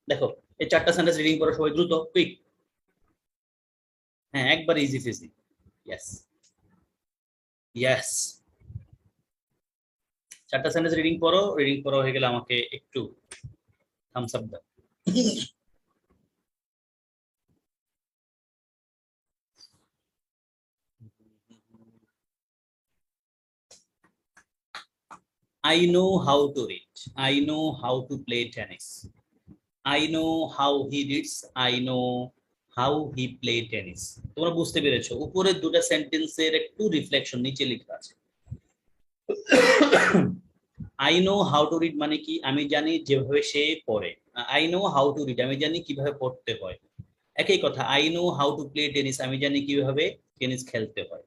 দেখো এই চারটা সেন্টেন্স রিডিং করো সবাই দ্রুত, কুইক। হ্যাঁ, একবার ইজি ফিজি। Yes, yes. চারটা সেন্টেন্স রিডিং করো, রিডিং করো হয়ে গেলে আমাকে একটু থামস আপ দাও। I know how to read. I know how to play tennis. I know how he reads. I know how he play tennis. তোমরা বুঝতে পেরেছো, উপরের দুটো সেন্টেন্সের একটু রিফ্লেকশন নিচে লেখা আছে। I know how to read মানে কি, আমি জানি যেভাবে সে পড়ে। I know how to read, আমি জানি কিভাবে পড়তে হয়। একই কথা, I know how to play tennis, আমি জানি কিভাবে টেনিস খেলতে হয়।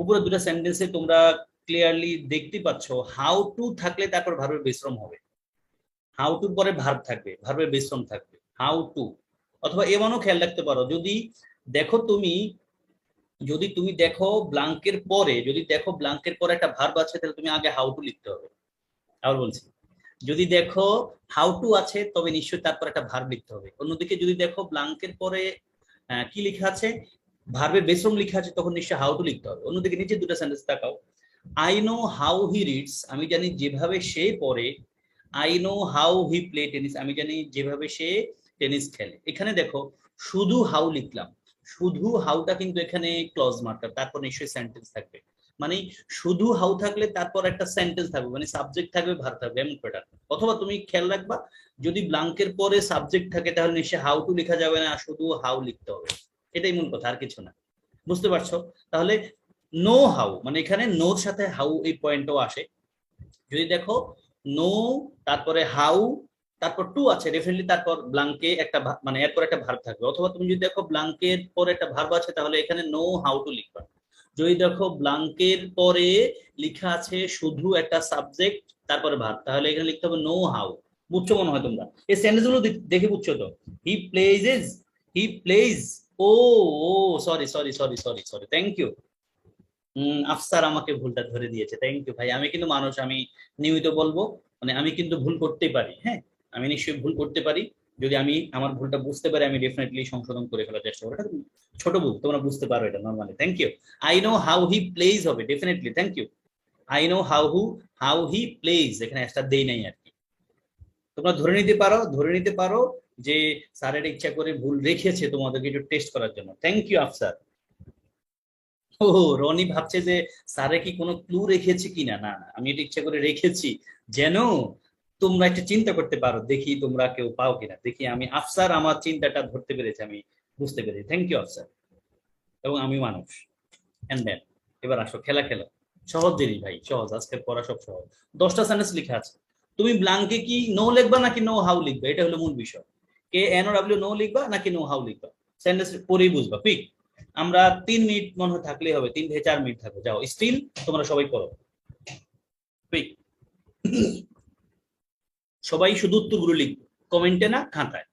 উপরে দুটো সেন্টেন্সে তোমরা ক্লিয়ারলি দেখতে পাচ্ছ, হাউ টু থাকলে তারপর ভার্বের বিশ্রাম হবে, হাউ টুর পরে ভার্ব থাকবে, ভার্বের বিশ্রাম থাকবে, হাউ টু। অথবা এমনও খেয়াল রাখতে পারো, যদি দেখো তুমি, যদি তুমি দেখো ব্লাঙ্কের পরে, যদি দেখো ব্লাঙ্কের পরে একটা ভার্ব আছে, তাহলে তুমি আগে হাউ টু লিখতে হবে। আবার বলছি, যদি দেখো হাউ টু আছে, তবে নিশ্চয়ই তারপর একটা ভার্ব লিখতে হবে। অন্যদিকে যদি দেখো ব্লাঙ্কের পরে কি লেখা আছে, ভার্বের বেসরম লেখা আছে, তখন নিশ্চয়ই হাউ টু লিখতে হবে। অন্যদিকে নিচে দুটো সেন্টেন্স তাকাও। I know how he reads, আমি জানি যেভাবে সে পড়ে। I know how he play tennis, আমি জানি যেভাবে সে টেনিস খেলে। এখানে দেখো শুধু হাউ লিখলাম, শুধু হাউটা কিন্তু এখানে ক্লজ মার্কার, তারপর নিশ্চয়ই সেন্টেন্স থাকবে। মানে শুধু হাউ থাকলে তারপর একটা সেন্টেন্স থাকবে, মানে সাবজেক্ট থাকবে, ভার্ব থাকবে, এমন প্যাটার্ন। অথবা তুমি খেয়াল রাখবা, যদি ব্লাঙ্কের পরে সাবজেক্ট থাকে, তাহলে নিশ্চয়ই হাউ টু লেখা যাবে না, শুধু হাউ লিখতে হবে। এটাই মূল কথা, আর কিছু না। বুঝতে পারছো? তাহলে নো হাউ মানে এখানে নোর সাথে হাউ এই পয়েন্টও আসে। যদি দেখো নো, তারপরে হাউ, তারপর টু আছে ডেফিনেটলি, তারপর ব্লাঙ্কে একটা মানে এরপর একটা ভার্ব থাকবে। অথবা তুমি যদি দেখো ব্লাঙ্কের পরে একটা ভার্ব আছে, তাহলে এখানে নো হাউ টু লিখবা। যদি দেখো ব্লাঙ্কের পরে লেখা আছে শুধু একটা সাবজেক্ট তারপরে ভার্ব, তাহলে এখানে লিখতে হবে নো হাউ। বুঝছো মনে হয় তোমরা? এই সেন্টেন্স গুলো দেখে বুঝছো তো? He pledges, he pledge. ও, ও, sorry sorry sorry sorry sorry, thank you. Afsar আমাকে ভুলটা ধরে দিয়েছে, থ্যাংক ইউ ভাই। আমি কিন্তু মানুষ, আমি নিয়মিত বলবো, মানে আমি কিন্তু ভুল করতে পারি, হ্যাঁ, আমি নিশ্চয়ই ভুল করতে পারি। যদি আমি আমার ভুলটা বুঝতে পারি, আমি ডেফিনেটলি সংশোধন করে ফেলার চেষ্টা করি। এটা ছোট ভুল, তোমরা বুঝতে পারো এটা normally, thank you. I know how he pledge হবে definitely, thank you. I know how he pledge, এখানে একটা দেই নাই আর কি। তোমরা ধরে নিতে পারো, ধরে নিতে পারো যে স্যারের ইচ্ছা করে ভুল রেখেছে তোমাদেরকে একটু টেস্ট করার জন্য, থ্যাংক ইউ আফসার। ও, রনি ভাবছে যে স্যারে কি কোনো ক্লু রেখেছে কিনা। না না, আমি এটা ইচ্ছা করে রেখেছি যেন তোমরা একটা চিন্তা করতে পারো, দেখি তোমরা কেউ পাও কিনা, দেখি। আমি আফসার আমার চিন্তাটা ধরতে পেরেছি, আমি বুঝতে পেরেছি, থ্যাংক ইউ আফসার। এবং আমি মানুষ। এন্ড দেন এবার আসো, খেলা খেলো। সহজ জিনিস ভাই, সহজ, আজকের পড়া সব সহজ। 10টা সেন্টেন্স লিখা আছে, তুমি ব্লাঙ্কে কি নো লিখবা নাকি নো হাউ লিখবা, এটা হলো মূল বিষয়। K N O W know লিখবা নাকি নো হাউ লিখবা, সেন্টেন্স পরেই বুঝবা, কুইক। আমরা 3 মিনিট মনে হয় থাকলেই হবে, 3 থেকে 4 মিনিট থাকবে, যাও স্টিল তোমরা সবাই করো, কুইক। সবাই শুধু উত্তরগুলো লিখবে, কমেন্টে না, খাতায়।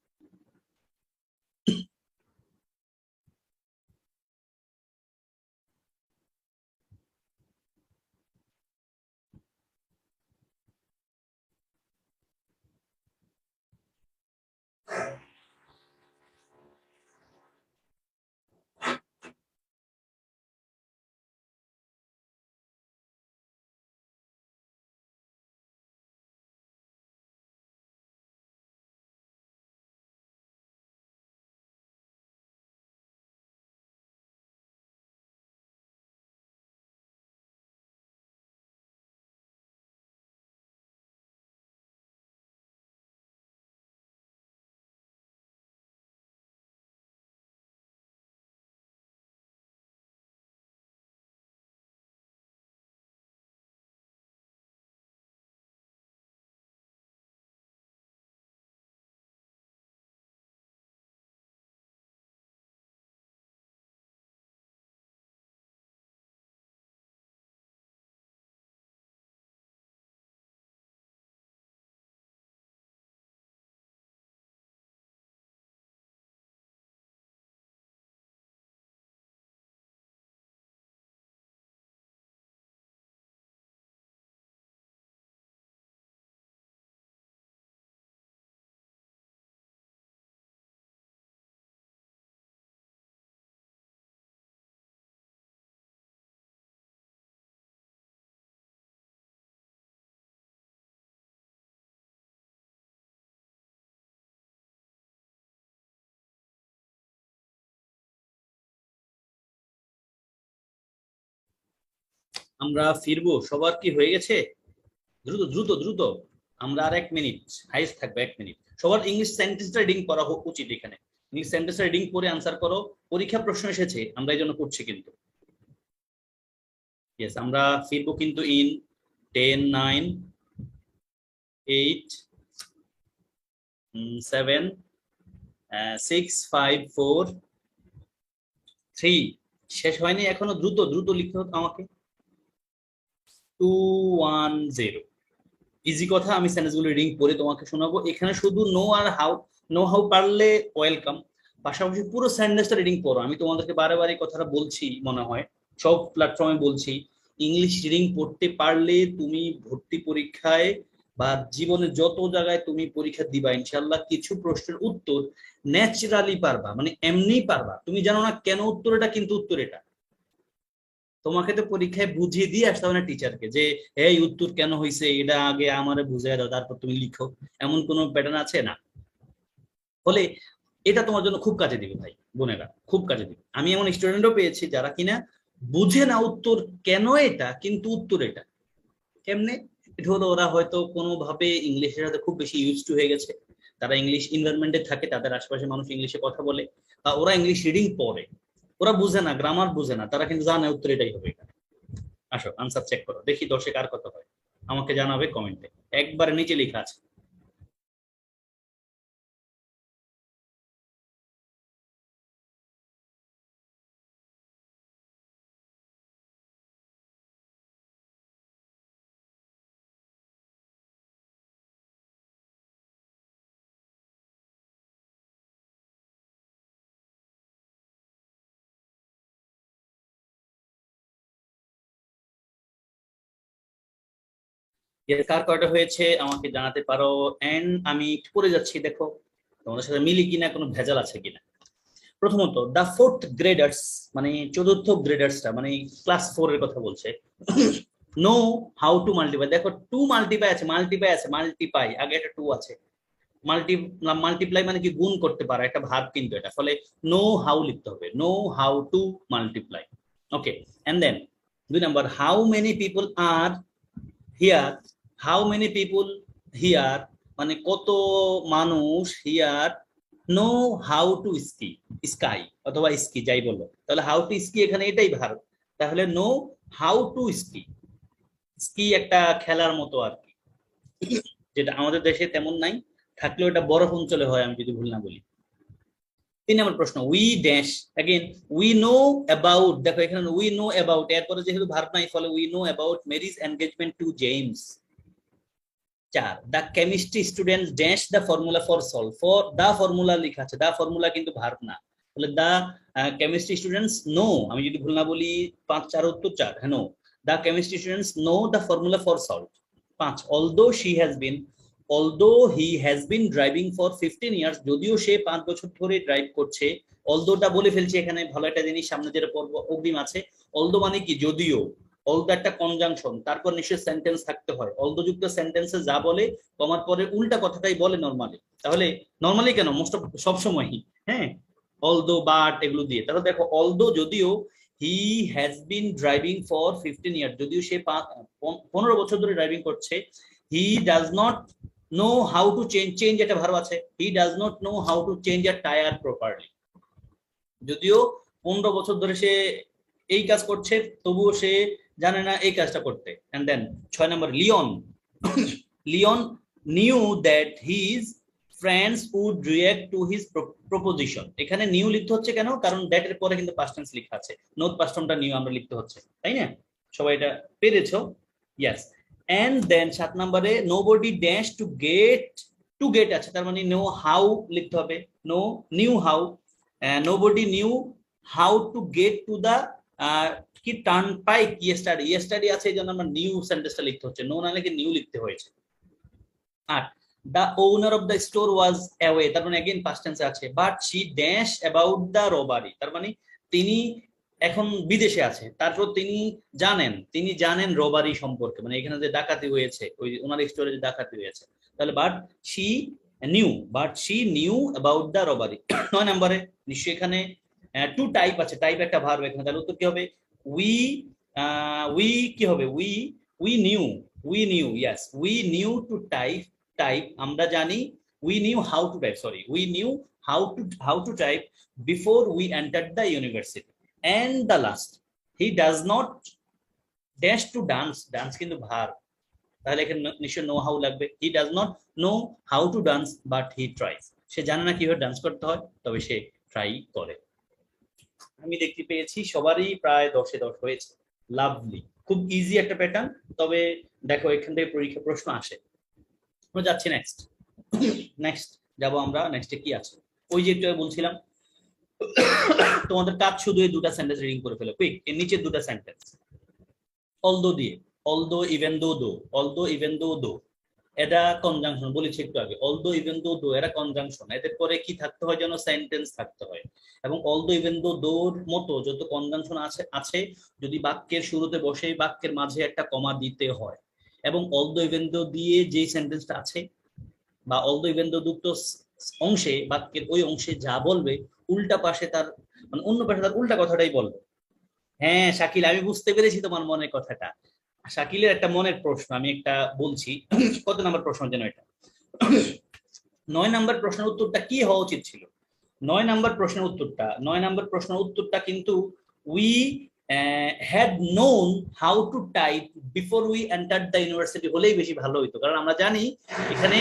আমরা ফিরবো, সবার কি হয়ে গেছে? দ্রুত দ্রুত দ্রুত, আমরা আর 1 মিনিট, হাইস্ট থাকবে 1 মিনিট। সবার ইংলিশ সেন্টেন্সটা রিডিং করা উচিত। এখানে ইংলিশ সেন্টেন্সটা রিডিং করে আনসার করো। পরীক্ষা প্রশ্ন এসেছে, আমরা এই জন্য করছি কিন্তু। ইয়েস, আমরা ফিরবো কিন্তু ইন 10, 9, 8, 7, 6, 5, 4, 3। শেষ হয়নি এখনো, দ্রুত দ্রুত লিখতে হতো আমাকে। 2, 1, 0। ইজি কথা, আমি সেন্টেন্সগুলো রিডিং পড়ে তোমাকে শোনাবো। এখানে শুধু নো আর হাউ, নো হাউ পারলে ওয়েলকাম, পাশাপাশি পুরো সেন্টেন্সটা রিডিং পড়ো। আমি তোমাদেরকে বারে বারে কথাটা বলছি, মনে হয় সব প্ল্যাটফর্মে বলছি, ইংলিশ রিডিং পড়তে পারলে তুমি ভর্তি পরীক্ষায় বা জীবনে যত জায়গায় তুমি পরীক্ষা দিবা, ইনশাল্লাহ কিছু প্রশ্নের উত্তর ন্যাচারালি পারবা, মানে এমনি পারবা। তুমি জানো না কেন উত্তর এটা, কিন্তু উত্তর এটা। তোমাকে তো পরীক্ষায় বুঝিয়ে দিয়ে আসতে হবে না টিচারকে, যে এই উত্তর কেন হয়েছে এটা আগে আমারে বুঝিয়ে দাও, তারপর তুমি লিখো। এমন কোনো প্যাটার্ন আছে না। ফলে এটা তোমার জন্য খুব কাজে দিবে ভাই বোনেরা, খুব কাজে দিবে। আমি এমন স্টুডেন্টও পেয়েছি যারা কিনা বুঝে না উত্তর কেন এটা, কিন্তু উত্তর এটা। কেমনে? এটা হলো ওরা হয়তো কোনোভাবে ইংলিশের সাথে খুব বেশি ইউজ টু হয়ে গেছে, তারা ইংলিশ এনভায়রনমেন্টে থাকে, তাদের আশেপাশে মানুষ ইংলিশে কথা বলে, বা ওরা ইংলিশ রিডিং পড়ে, ওরা বুঝে না, গ্রামার বুঝে না, তারা কিন্তু জানে উত্তর এটাই হবে। আসো আনসার চেক করো, দেখি 10-এ কার কত হয়, আমাকে জানাবে কমেন্টে, একবারে নিচে লেখা আছে। এর কার কয়টা হয়েছে আমাকে জানাতে পারো। এন্ড আমি একটু পড়ে যাচ্ছি, দেখো তোমাদের সাথে মিলি কিনা, কোনো ভেজাল আছে কিনা। প্রথমত, দা ফোর্থ গ্রেডার্স, মানে চতুর্থ গ্রেডার্সটা, মানে ক্লাস 4 এর কথা বলছে। নো হাউ টু মাল্টিপ্লাই, দেখো টু মাল্টিপ্লাই আছে, মাল্টিপ্লাই আছে, মাল্টিপ্লাই আগে একটা টু আছে। মাল্টি মাল্টিপ্লাই মানে কি গুণ করতে পারা, একটা ভার্ব কিন্তু এটা। ফলে নো হাউ লিখতে হবে, know how to multiply. Okay, and then 2 number, how many people are here. How many people here মানে কত মানুষ here know how to ski, sky অথবা স্কি যাই বলো, তাহলে হাউ টু স্কি এখানে এটাই ভার্ব। তাহলে no how to ski, ski একটা খেলার মতো আর কি, যেটা আমাদের দেশে তেমন নাই, থাকলেও এটা বরফ অঞ্চলে হয় আমি যদি ভুল না বলি। 3 নম্বর প্রশ্ন, we dash, again we know about, দেখো এখানে উই নো অ্যাবাউট, এরপরে যেহেতু ভার্ব নাই, ফলে we know about marriage engagement to James. 4, the chemistry student dash the formula for solve, for the formula লেখা আছে, দা ফর্মুলা কিন্তু ভার্ব না, তাহলে দা কেমিস্ট্রি স্টুডেন্টস নো, আমি যদি ভুল না বলি 5, 4 উত্তর 4, হ্যাঁ no, the chemistry students know the formula for solve. 5, although she has been, although he has been driving for 15 years, যদিও সে 5 বছর ধরে ড্রাইভ করছে। অলদোটা বলে ফেলছে এখানে, ভালো একটা জিনিস সামনে যেটা পড়বো অগ্রিম আছে। অলদো মানে কি যদিও, অলদো একটা কনজাংশন, তারপর নিশ্চয়ই সেন্টেন্স থাকতে হয়। অলদো যুক্ত সেন্টেন্সে যা বলে কমার পরে উল্টা কথাটাই বলে নরমালি, তাহলে নরমালি কেন মোস্ট অফ সব সময়ই, হ্যাঁ, অলদো বাট এগুলো দিয়ে। তাহলে দেখো অলদো যদিও, হি হ্যাজ বিন ড্রাইভিং ফর 15 ইয়ার, যদিও সে 15 বছর ধরে ড্রাইভিং করছে। হি does not know how to change, change একটা ভার্ব আছে, হি does not know how to change a tyre properly, যদিও 15 বছর ধরে সে এই কাজ করছে, তবুও সে জানে না এই কাজটা করতে। And then 6 number, Leon, Leon knew that his friends would react to his proposition. এখানে নিউ লিখতে হচ্ছে কেন, কারণ দ্যাট এর পরে কিন্তু পাস্ট টেন্স লেখা আছে, নোট পাস্ট ফর্মটা নিউ আমরা লিখতে হচ্ছে, তাই না? সবাই এটা পেরেছো? ইয়েস। এন্ড দেন 7 নম্বরে, nobody dash to get, to get আছে, তার মানে নো হাউ লিখতে হবে, know knew how, nobody knew how to get to the কি টার্ন পাইক ইয়েস্টারডে, ইয়েস্টারডে আছে এই জন্য আমরা নিউ সেন্টেন্সটা লিখতে হচ্ছে, নো না লিখে নিউ লিখতে হয়েছে। আর the owner of the store was away, তার মানে अगेन past tense আছে, but she dash about the robbery, তার মানে তিনি এখন বিদেশে আছে, তারপর তিনি জানেন রবারি সম্পর্কে, মানে এখানে যে ডাকাতি হয়েছে, ওই ওনার স্টোরে যে ডাকাতি হয়েছে, তাহলে she but she knew about the robbery। 9 নম্বরে নিশ্চয়ই এখানে টু টাইপ আছে, টাইপ একটা ভার্ব এখানে, তাহলে উত্তর কি হবে, উই উই কি হবে, we knew yes, we knew to type আমরা জানি, we knew how to type, sorry we knew how to type before we enter the university, and the last he does not dash to dance কিন্তু verb, তাহলে এখানে নিশ্চয় know how লাগবে। He does not know how to dance but he thrice, সে জানে না কিভাবে dance করতে হয় তবে সে ট্রাই করে। আমি দেখতে পেয়েছি সবারই প্রায় 10-এ 10 হয়েছে, লাভলি, খুব ইজি একটা প্যাটার্ন। তবে দেখো এখান থেকে পরীক্ষা প্রশ্ন আসে। আমরা যাচ্ছি নেক্সট যাব আমরা, নেক্সটে কি আছে, ওই যে একটু আগে বলছিলাম তোমাদের কাজ শুধু এই দুটা সেন্টেন্স রিডিং করে ফেলো কুইক, এর নিচে দুটা সেন্টেন্স অলদো দিয়ে, অলদো ইভেন দো, এটা কনজাংশন বলেছি একটু আগে, অলদো ইভেন দো এরা কনজাংশন, এদের পরে কি থাকতে হয় যেন সেন্টেন্স থাকতে হয়। এবং অলদো ইভেন দোর মতো যত কনজাংশন আছে যদি বাক্যের শুরুতে বসে বাক্যের মাঝে একটা কমা দিতে হয়। এবং অলদো ইভেন দো দিয়ে যে সেন্টেন্সটা আছে বা অলদো ইভেন দো যুক্ত অংশে বাক্যের ওই অংশে যা বলবে উল্টা পাশে তার মানে অন্য পাশে তার উল্টা কথাটাই বলবে। হ্যাঁ শাকিল, আমি বুঝতে পেরেছি তোমার মনের কথাটা। শাকিলের একটা মনের প্রশ্ন আমি একটা বলছি, কত নাম্বার প্রশ্ন যেন এটা, 9 নাম্বার প্রশ্নের উত্তরটা কি হওয়া উচিত ছিল? 9 নাম্বার প্রশ্নের উত্তরটা কিন্তু we had known how to type before we enter the university হলেই বেশি ভালো হইতো, কারণ আমরা জানি এখানে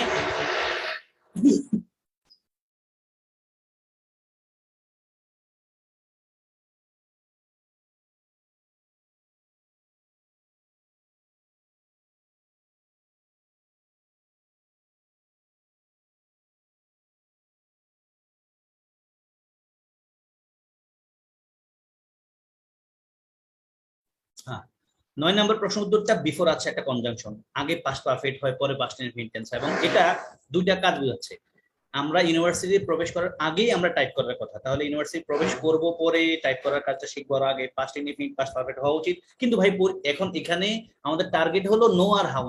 হ্যাঁ 9 নম্বর প্রশ্ন উত্তরটা বিফোর আছে একটা কনজাংশন, আগে পাস্ট পারফেক্ট হয় পরে পাস্ট ইনফিনিট টেন্স, এবং এটা দুইটা কাজ বোঝাচ্ছে। আমরা ইউনিভার্সিটি প্রবেশ করার আগেই আমরা টাইপ করার কথা, তাহলে ইউনিভার্সিটি প্রবেশ করব পরে টাইপ করার কাজটা শিখবার আগে পাস্ট ইনডিফিনিট পাস্ট পারফেক্ট হওয়া উচিত। কিন্তু ভাই এখন এখানে আমাদের টার্গেট হলো নো আর হাউ,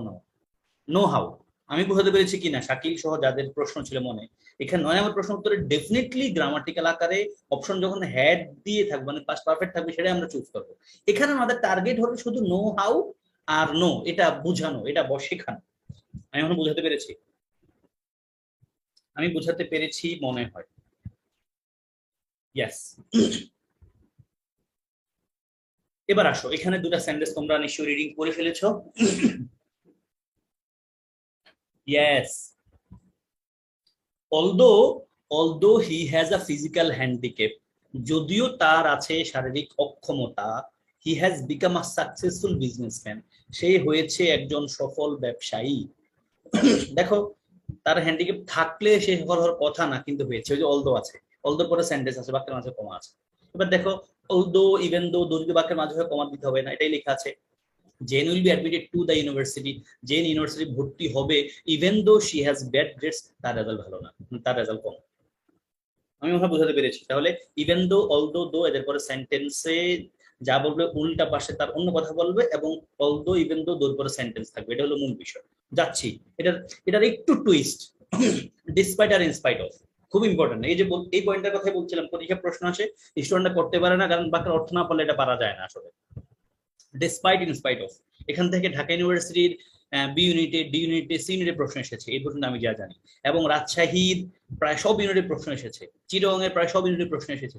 নো হাউ। আমি বুঝাতে পেরেছি কিনা শাকিল সহ যাদের প্রশ্ন ছিল মনে, এখানে 9 নম্বর প্রশ্ন উত্তরে ডেফিনেটলি গ্রামাটিক্যাল আকারে অপশন যখন হ্যাড দিয়ে থাকবে মানে পাস্ট পারফেক্ট থাকবে সেটাই আমরা চুজ করবো। এখানে আমাদের টার্গেট হলো শুধু নো হাউ আর নো, এটা বুঝানো, এটা শেখানো। আমি এখন বুঝাতে পেরেছি, আমি বুঝাতে পেরেছি মনে হয়। ইয়েস, এবার আসো এখানে দুটা সেন্টেন্স তোমরা নিশ্চয়ই রিডিং করে ফেলেছো। Yes, although he has a physical handicap, যদিও তার আছে শারীরিক অক্ষমতা, he has become a successful businessman, সে হয়েছে একজন সফল ব্যবসায়ী। দেখো তার হ্যান্ডিক্যাপ থাকলে সে সফল হওয়ার কথা না, কিন্তু হয়েছে, ওই যে অলদো আছে, অলদোর পরে সেন্টেন্স আছে, বাক্যের মাঝে কমা আছে। এবার দেখো অলদো ইভেন দো যদি বাক্যের মাঝে কমা দিতে হবে না, এটাই লেখা আছে Jen will be admitted to the university, Jen university ভর্তি হবে even though she has bad grades, তার রেজাল্ট ভালো না, তার রেজাল্ট কম। আমি ওখানে বোঝাতে পেরেছি। তাহলে ইভেন দো, অলদো, দো এদের পরে সেন্টেন্সে যা বলবে উল্টা পাশে তার অন্য কথা বলবে, এবং অলদো ইভেন দো দোর পরে সেন্টেন্স থাকবে, এটা হলো মূল বিষয়। যাচ্ছি এটার একটু টুইস্ট, ডিসপাইট আর ইনস্পাইট অফ, খুব ইম্পর্টেন্ট। এই যে এই পয়েন্টের কথাই বলছিলাম, পরীক্ষা প্রশ্ন আসে, স্টুডেন্টরা করতে পারে না কারণ বাক্যের অর্থ না পারলে এটা পারা যায় না আসলে। ডিসপাইট ইনস্পাইট অফ, এখান থেকে ঢাকা ইউনিভার্সিটির বি ইউনিটে, ডি ইউনিটে, সি ইউনিটে প্রশ্ন এসেছে এই পর্যন্ত আমি যা জানি, এবং রাজশাহীর প্রায় সব ইউনিটে প্রশ্ন এসেছে, চিটাগং এর প্রায় সব ইউনিটে প্রশ্ন এসেছে,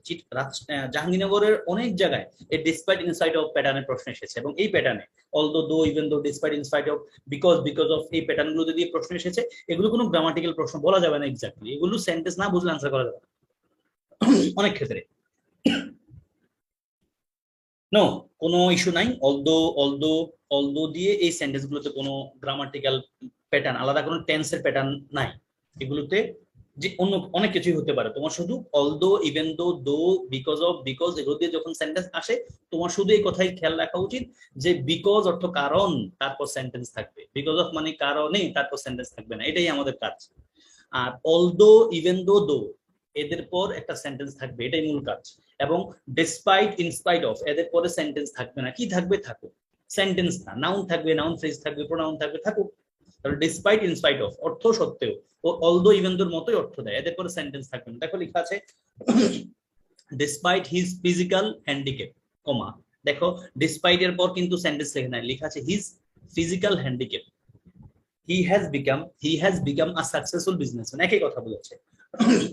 জাহাঙ্গীরনগরের অনেক জায়গায় এই ডিসপাইট ইনস্পাইট অফ প্যাটার্নের প্রশ্ন এসেছে, এবং এই প্যাটার্নে although, though, even though, despite, in spite of, because of, এই প্যাটার্নগুলো দিয়ে প্রশ্ন এসেছে। এগুলো কোনো গ্রামাটিক্যাল প্রশ্ন বলা যাবে না এক্স্যাক্টলি, এগুলো সেন্টেন্স না বুঝলে আনসার করা যাবে না অনেক ক্ষেত্রে। নো, কোনো ইস্যু নাই। অলদো দিয়ে এই সেন্টেন্স গুলোতে কোনো গ্রামাটিক্যাল প্যাটার্ন, আলাদা কোনো টেন্সের প্যাটার্ন নাই এগুলোতে। যে অন্য অনেক কিছুই হতে পারে, তোমার শুধু অলদো, ইভেন দো, বিকজ এগুলো দিয়ে যখন সেন্টেন্স আসে তোমার শুধু এই কথাই খেয়াল রাখা উচিত যে বিকজ অর্থ কারণ, তারপর সেন্টেন্স থাকবে, বিকজ অফ মানে কারণে, তারপর সেন্টেন্স থাকবে না, এটাই আমাদের কাজ। আর অলদো, ইভেন দো এদের পর একটা সেন্টেন্স থাকবে, এটাই মূল কাজ। এবং ডিসপাইট, ইনস্পাইট অফ এদের পরে সেন্টেন্স থাকবে না, কি থাকবে? থাকুক, সেন্টেন্স না, নাউন থাকবে, নাউন ফ্রেজ থাকবে, প্রোনাউন থাকবে, থাকুক। তাহলে ডিসপাইট, ইনস্পাইট অফ অর্থ সত্ত্বেও, ও অলদো, ইভেন দোর মতোই অর্থ দেয়, এদের পরে সেন্টেন্স থাকবে না। দেখো লেখা আছে ডিসপাইট হিজ ফিজিক্যাল হ্যান্ডিক্যাপ, কমা, দেখো ডিসপাইট এর পর কিন্তু সেন্টেন্স লেখা নাই, লেখা আছে his physical handicap, he has become a successful businessman, একই কথা বলেছে।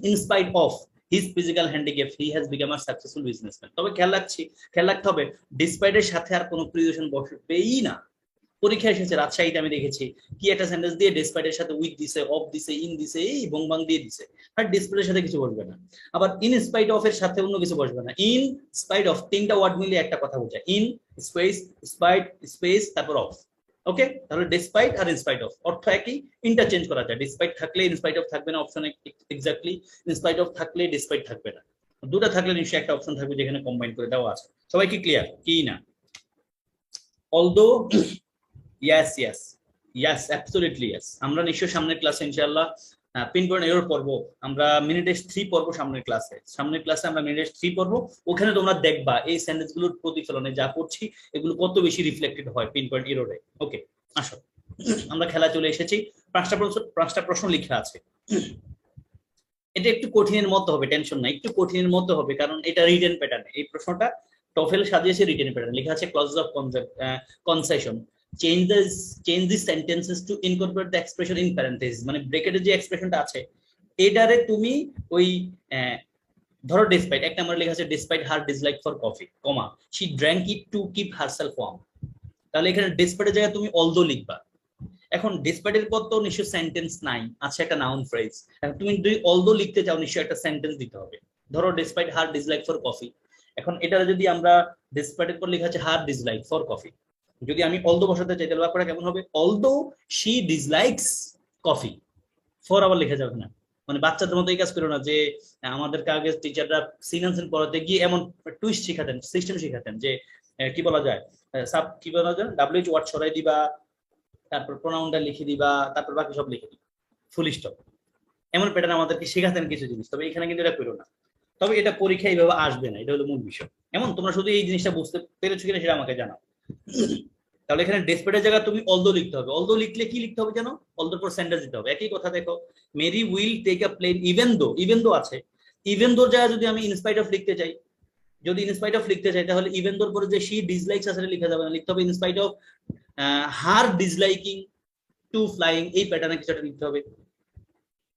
in spite of his physical handicap he has become a successful businessman। তবে খেয়াল রাখতে হবে ডিসপাইট এর সাথে আর কোনো প্রিপোজিশন বসবেই না। পরীক্ষা এসেছে রাজশাহীতে আমি দেখেছি কি একটা সেন্টেন্স দিয়ে ডিসপাইট এর সাথে উইথ দিছে, অফ দিছে, ইন দিছে, এই বংবাং দিয়ে দিছে, আর ডিসপাইট এর সাথে কিছু বসবে না। আবার ইন স্পাইট অফ এর সাথে অন্য কিছু বসবে না। ইন স্পাইট অফ তিনটা ওয়ার্ড মিলিয়ে একটা কথা বোঝায়, ইন স্পেস স্পাইট স্পেস তারপর অফ। ওকে, তাহলে ডিসপাইট আর ইনস্পাইট অফ অর্থ একই, ইন্টারচেঞ্জ করা যায়। ডিসপাইট থাকলে ইনস্পাইট অফ থাকবে না অপশনে এক্স্যাক্টলি, ইনস্পাইট অফ থাকলে ডিসপাইট থাকবে না। দুটো থাকলে নিশ্চয়ই একটা অপশন থাকবে যেখানে কম্বাইন করে দেওয়া আছে। সবাই কি ক্লিয়ার কি না? Although yes absolutely yes। আমরা নিশ্চয়ই সামনের ক্লাসে ইনশাআল্লাহ পিন পয়েন্ট এরর পড়বো, আমরা মিনিটেস 3 পড়বো সামনের ক্লাসে আমরা মিনিটেস 3 পড়বো। ওখানে তোমরা দেখবা এই সেন্টেন্স গুলোর প্রতিফলনে যা করছি এগুলো কত বেশি রিফ্লেক্টেড হয় পিন পয়েন্ট এররে। ওকে আসো আমরা খেলা চলে এসেছি। পাঁচটা প্রশ্ন লেখা আছে, এটা একটু কঠিনের মতো হবে, টেনশন নাই, একটু কঠিনের মতো হবে কারণ এটা রিটেন প্যাটার্নে। এই প্রশ্নটা টফেল সাজিয়েছে রিটেন প্যাটার্ন, লেখা আছে clauses of concession change the sentences to incorporate the expression in parenthesis, মানে ব্র্যাকেটে যে এক্সপ্রেশনটা আছে এটারে তুমি ওই ধরো ডিসপাইট এক নম্বরে লেখা আছে despite her dislike for coffee comma she drank it to keep herself warm, তাহলে এখানে ডিসপাইটের জায়গায় তুমি অলদো লিখবা। এখন ডিসপাইটের পর তো নিশ্চয় সেন্টেন্স নাই, আছে একটা নাউন ফ্রেজ। এখন তুমি যদি অলদো লিখতে চাও নিশ্চয় একটা সেন্টেন্স দিতে হবে। ধরো despite her dislike for coffee, এখন এটা যদি আমরা ডিসপাইটের পর লেখা আছে হার ডিসলাইক ফর কফি, যদি আমি অলদো বসাতে চাই তাহলে ব্যাপারটা কেমন হবে? Although she dislikes coffee, for আবার লিখে যাবে না। মানে বাচ্চাদের মতো এই কাজ করো না যে আমাদের আগে টিচাররা সিনেন্সেন পড়াতে গিয়ে এমন টুইস্ট শিখাতেন, সিস্টেম শিখাতেন যে কি বলা যায়, সাব কি বলা যায়, ডাব্লিউএইচ ওয়ার্ড সরাই দিবা, তারপর প্রোনাউনটা লিখে দিবা, তারপর বাকি সব লিখে দিবা, ফুল স্টপ। এমন প্যাটার্ন আমাদেরকে শেখাতেন কিছু জিনিস, তবে এখানে কিন্তু এটা করো না। তবে এটা পরীক্ষা এইভাবে আসবে না, এটা হলো মূল বিষয়। এমন তোমরা শুধু এই জিনিসটা বুঝতে পেরেছো কিনা সেটা আমাকে জানাও। তাহলে এখানে ডেসপাইটের জায়গায় তুমি অলদো লিখতে হবে। অলদো লিখলে কি লিখতে হবে জানো? অলদোর পর সেন্টেন্স দিতে হবে। একই কথা দেখো, Mary will take a plane even though আছে, ইভেন দোর জায়গায় যদি আমি ইনস্পাইট অফ লিখতে চাই, তাহলে ইভেন দোর পরে যে শি ডিসলাইকস আছে লিখা যাবে না, লিখতে হবে in spite of her disliking to flying, এই প্যাটার্নে কিছু একটা লিখতে হবে।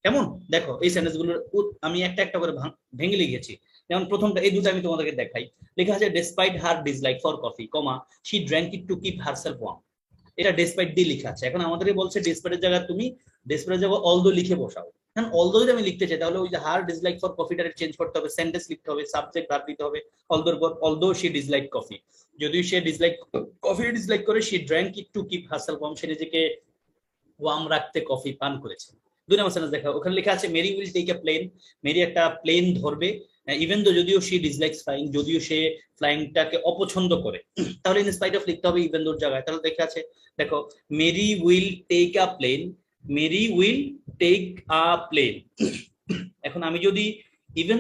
কেমন দেখো এই সেন্টেন্স গুলোর আমি একটা একটা করে ভেঙে লিখেছি। যেমন প্রথমটা, এই দুটো আমি তোমাদেরকে দেখাই। লেখা আছে despite her dislike for coffee comma she drank it to keep herself warm, এটা ডেসপাইট দিয়ে লেখা আছে। এখন আমাদেরকে বলছে ডেসপাইটের জায়গায় তুমি ডেসপাইটের জায়গায় অলদো লিখে বসাও। এখন অলদো যদি আমি লিখতে চাই তাহলে ওই যে হার ডিসলাইক ফর কফিটা চেঞ্জ করতে হবে, সেন্টেন্স লিখতে হবে, সাবজেক্ট ভার্ব দিতে হবে। অলদোর পর অলদো শি ডিসলাইক কফি, যদি সে ডিসলাইক করে she drank it to keep herself warm, সে নিজেকে ওয়ার্ম রাখতে কফি পান করেছে। দুই নম্বর সেন্টেন্স দেখো, ওখানে লেখা আছে Mary will take a plane, Mary একটা প্লেন ধরবে, ইভেন দো যদিও শি ডিসলাইকস ফ্লাইং, যদিও সে ফ্লাইংটাকে অপছন্দ করে, তাহলে ইন স্পাইট অফ লিখতে হবে ইভেন দোর জায়গায়। তাহলে দেখা আছে দেখো Mary will take a plane, Mary will take a plane. এখন আমি যদি ইভেন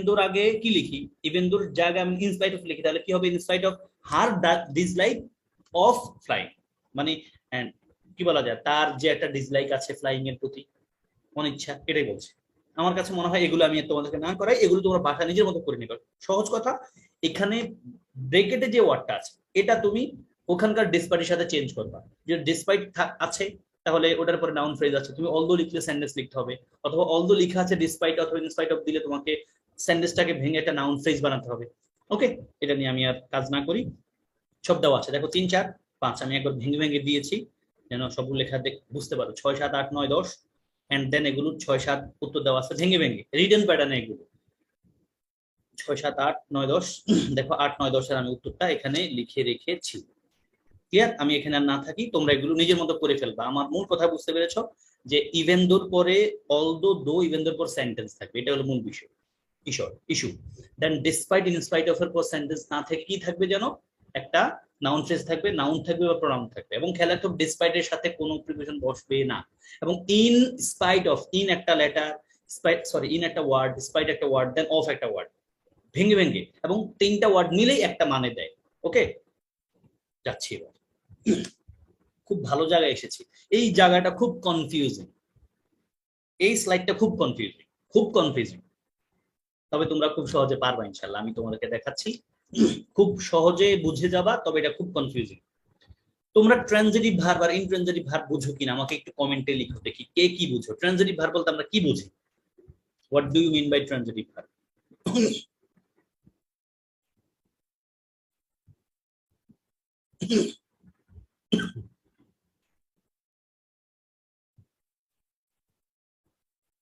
দোর আগে কি লিখি, ইভেন দোর জায়গায় আমি ইন স্পাইট অফ লিখি, তাহলে কি হবে? In spite of her dislike of flying, মানে কি বলা যায়, তার যে একটা ডিসলাইক আছে ফ্লাইং এর প্রতি, অনিচ্ছা, এটাই বলছে। আমার কাছে মনে হয় এগুলো আমি তোমাদেরকে না করাই, এগুলো তোমরা বাসা নিজের মতো করে নিবে। সহজ কথা, এখানে ব্রেকেটে যে ওয়ার্ডটা আছে এটা তুমি ওখানকার ডিসপাইটের সাথে চেঞ্জ করবা। যে ডিসপাইট আছে তাহলে ওটার পরে নাউন ফ্রেজ আছে, তুমি অলদো লিখলে সেন্টেন্স লিখতে হবে, অথবা অলদো লেখা আছে ডিসপাইট অথবা ইনস্পাইট অফ দিলে তোমাকে সেন্টেন্সটাকে ভেঙে একটা নাউন ফ্রেজ বানাতে হবে। ওকে, এটা নিয়ে আমি আর কাজ না করি, সব দেওয়া আছে দেখো 3 4 5, আমি একবার ভেঙে ভেঙে দিয়েছি যেন সবগুলো লেখা বুঝতে পারো। 6 7 8 9 10 এন্ড দেন এগুলো 6 7 উত্তর দেওয়া আছে ভেঙে ভেঙে রিটেন প্যাটার্নে, এগুলো 6 7 8 9 10। দেখো 8 9 10 এর আমি উত্তরটা এখানে লিখে রেখেছি। ক্লিয়ার? আমি এখানে আর না থাকি, তোমরা এগুলো নিজের মতো করে ফেলবা। আমার মূল কথা বুঝতে পেরেছো যে ইভেন দোর পরে অলদো দো ইভেন দোর পর সেন্টেন্স থাকবে, এটা হলো মূল বিষয়, issue. Then despite in spite of এর পর সেন্টেন্স না থেকে কি থাকবে জানো? একটা নাউন ফ্রেজ থাকবে, নাউন থাকবে বা প্রোনাউন থাকবে। এবং খেয়াল রাখো ডিসপাইট এর সাথে কোনো প্রিপোজিশন বসবে না। এবং ইন স্পাইট অফ, ইন একটা লেটার, ইন একটা ওয়ার্ড, স্পাইট একটা ওয়ার্ড, দেন অফ একটা ওয়ার্ড, ভেঙে ভেঙে, এবং 3টা ওয়ার্ড মিলেই একটা মানে দেয়। ওকে, যাচ্ছি এবার। খুব ভালো জায়গায় এসেছি, এই জায়গাটা খুব কনফিউজিং, এই স্লাইডটা খুব কনফিউজিং, তবে তোমরা খুব সহজে পারবা ইনশাআল্লাহ। আমি তোমাদেরকে দেখাচ্ছি খুব সহজে বুঝে যাবা, তবে এটা খুব কনফিউজিং। তোমরা ট্রানজিটিভ ভার্ব আর ইনট্রানজিটিভ ভার্ব বুঝো কিনা আমাকে একটু কমেন্টে লিখো দেখি, কে কি বুঝো। ট্রানজিটিভ ভার্ব বলতে আমরা কি বুঝি? What do you mean by transitive verb?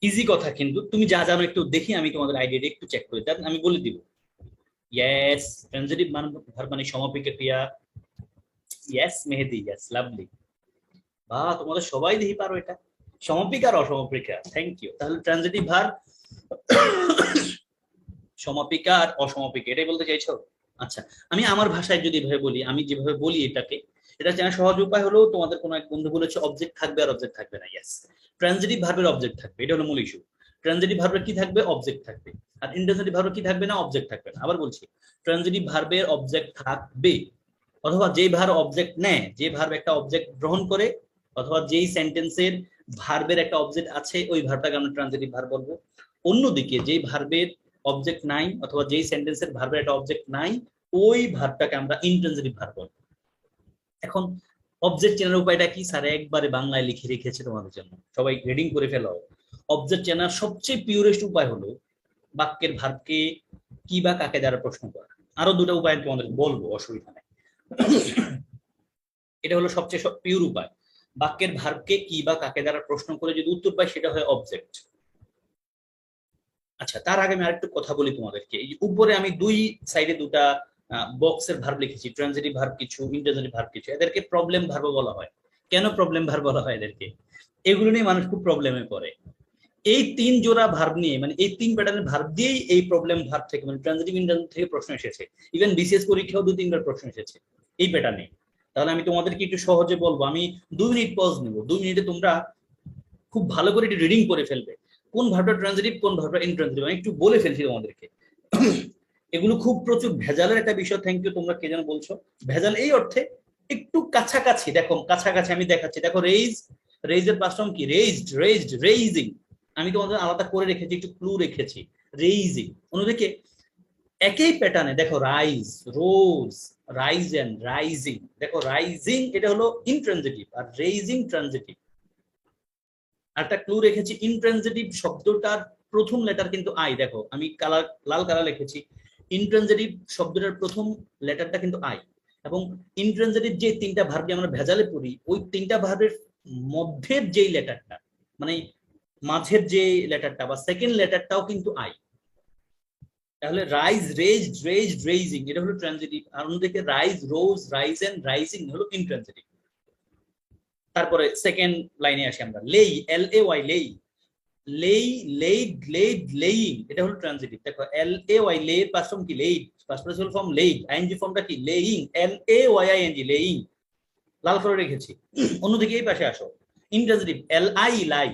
Easy কথা, কিন্তু তুমি যা জানো একটু দেখি, আমি তোমাদের আইডিয়াটা একটু চেক করে দেন, আমি বলে দিব। ইয়েস, ট্রানজিটিভ ভার্ব মানে সমাপিকা ক্রিয়া। Yes Mehedi, yes, lovely. বা তোমাদের সবাই দেখি পারো এটা, সমাপিকা আর অসমাপিকা। Thank you. তাহলে ট্রানজিটিভ ভার্ব সমাপিকা আর অসমাপিকা, এটাই বলতে চাইছো? আচ্ছা, আমি আমার ভাষায় যদি এভাবে বলি, আমি যেভাবে বলি এটাকে, এটা জানার সহজ উপায় হলো, তোমাদের কোনো এক বন্ধু বলেছে অবজেক্ট থাকবে আর অবজেক্ট থাকবে না। ইয়েস, ট্রানজিটিভ ভার্বের অবজেক্ট থাকবে, এটা হলো মূল ইস্যু। ট্রানজিটিভ ভার্বের কি থাকবে? অবজেক্ট থাকবে। আর ইন্ট্রানজিটিভ ভার্বের কি থাকবে না? অবজেক্ট থাকবে না। আবার বলছি, ট্রানজিটিভ ভার্বের অবজেক্ট থাকবে, অথবা যে ভার্ব অবজেক্ট নেয়, যে ভার্ব একটা অবজেক্ট গ্রহণ করে, অথবা যেই সেন্টেন্সের ভার্বের একটা অবজেক্ট আছে, ওই ভার্বটাকে আমরা ট্রানজিটিভ ভার্ব বলবো। অন্যদিকে যেই ভার্বের অবজেক্ট নাই, অথবা যেই সেন্টেন্সের ভার্বের একটা অবজেক্ট নাই, ওই ভার্বটাকে আমরা ইন্ট্রানজিটিভ ভার্ব বলবো। এখন অবজেক্ট চেনার উপায়টা কি? স্যার একবারে বাংলায় লিখে রেখেছে তোমাদের জন্য, সবাই রিডিং করে ফেলো। অবজেক্ট চেনার সবচেয়ে পিওরেস্ট উপায় হলো বাক্যের ভার্বকে কি বা কাকে দ্বারা প্রশ্ন করা। আরো দুটো উপায় তোমাদের বলবো, অসুবিধা নেই। এটা হলো সবচেয়ে পিওর উপায়। বাক্যের ভার্বকে কি বা কাকে দ্বারা প্রশ্ন করে যদি উত্তর পাই, সেটা হয় অবজেক্ট। আচ্ছা, তার আগে আমি আরেকটু কথা বলি তোমাদেরকে। এই উপরে আমি দুই সাইডে দুটা বক্সের ভার্ব লিখেছি, ট্রানজিটিভ ভার্ব কিছু, ইন্টারজেটিভ ভার্ব কিছু। এদেরকে প্রবলেম ভার্ব বলা হয়। কেন প্রবলেম ভার্ব বলা হয় এদেরকে? এগুলো নিয়ে মানুষ খুব প্রবলেমে পড়ে। এই তিন জোড়া ভার্ব নিয়ে, মানে এই তিন প্যাটার্নের ভার্ব দিয়েই এই প্রবলেম ভার্ব থেকে, মানে ট্রানজিটিভ ইন্টারজেটিভ থেকে প্রশ্ন এসেছে। ইভেন বিসিএস পরীক্ষাও 2-3বার প্রশ্ন এসেছে এই প্যাটার্নে। তাহলে আমি তোমাদেরকে একটু সহজে বলবো, আমি 2 মিনিট পজ নেব, 2 মিনিটে তোমরা খুব ভালো করে একটু রিডিং করে ফেলবে, কোন ভার্বটা ট্রানজিটিভ, কোন ভার্বটা ইনট্রানজিটিভ। আমি একটু বলে ফেলছি তোমাদেরকে। এগুলো খুব প্রচুর ভেজালের একটা বিষয়। থ্যাংক ইউ, তোমরা কে যেন বলছো ভেজাল এই অর্থে একটু কাছাকাছি। দেখো কাছাকাছি আমি দেখাচ্ছি, দেখো রেইজ, রেইজের পাস্ট ফর্ম কি? Raised, raised, raising. আমি তোমাদের আলাদা করে রেখেছি, একটু ক্লু রেখেছি, রেইজিং। অন্যদিকে একই প্যাটার্নে দেখো রাইজ, রোজ, রাইজেন, রাইজিং। দেখো রাইজিং এটা হলো ইনট্রানজিটিভ, আর রেইজিং ট্রানজিটিভ। একটা ক্লু রেখেছি, ইনট্রানজিটিভ শব্দটার প্রথম লেটার কিন্তু আই। দেখো আমি কালার, লাল কালার লিখেছি, ইনট্রানজিটিভ শব্দটার প্রথম লেটারটা কিন্তু আই। এবং ইনট্রানজিটিভ যে তিনটা ভার্বে আমরা ভেজালে পড়ি, ওই তিনটা ভার্বের মধ্যের যেই লেটারটা, মানে মাঝের যে লেটারটা বা সেকেন্ড লেটারটাও কিন্তু আই। তাহলে রাইজ, রেজড, রেজড, রেইজিং এটা হলো ট্রানজিটিভ। আর অন্যদিকে রাইজ, রোজ, রাইজেন, রাইজিং হলো ইনট্রানজিটিভ। তারপরে সেকেন্ড লাইনে আসি আমরা, লেই, এল এ ওয়াই, লেই, লেই, লেইড, লেইড, লেইং এটা হলো ট্রানজিটিভ। দেখো এল এ ওয়াই, লে এর পাস্ট ফর্ম কি? Laid. Past participle form laid, ING ফর্মটা কি? Laying, L A Y I N G, laying. লাল করে রেখেছি। অন্যদিকে এই পাশে আসো, intransitive, L I, lie,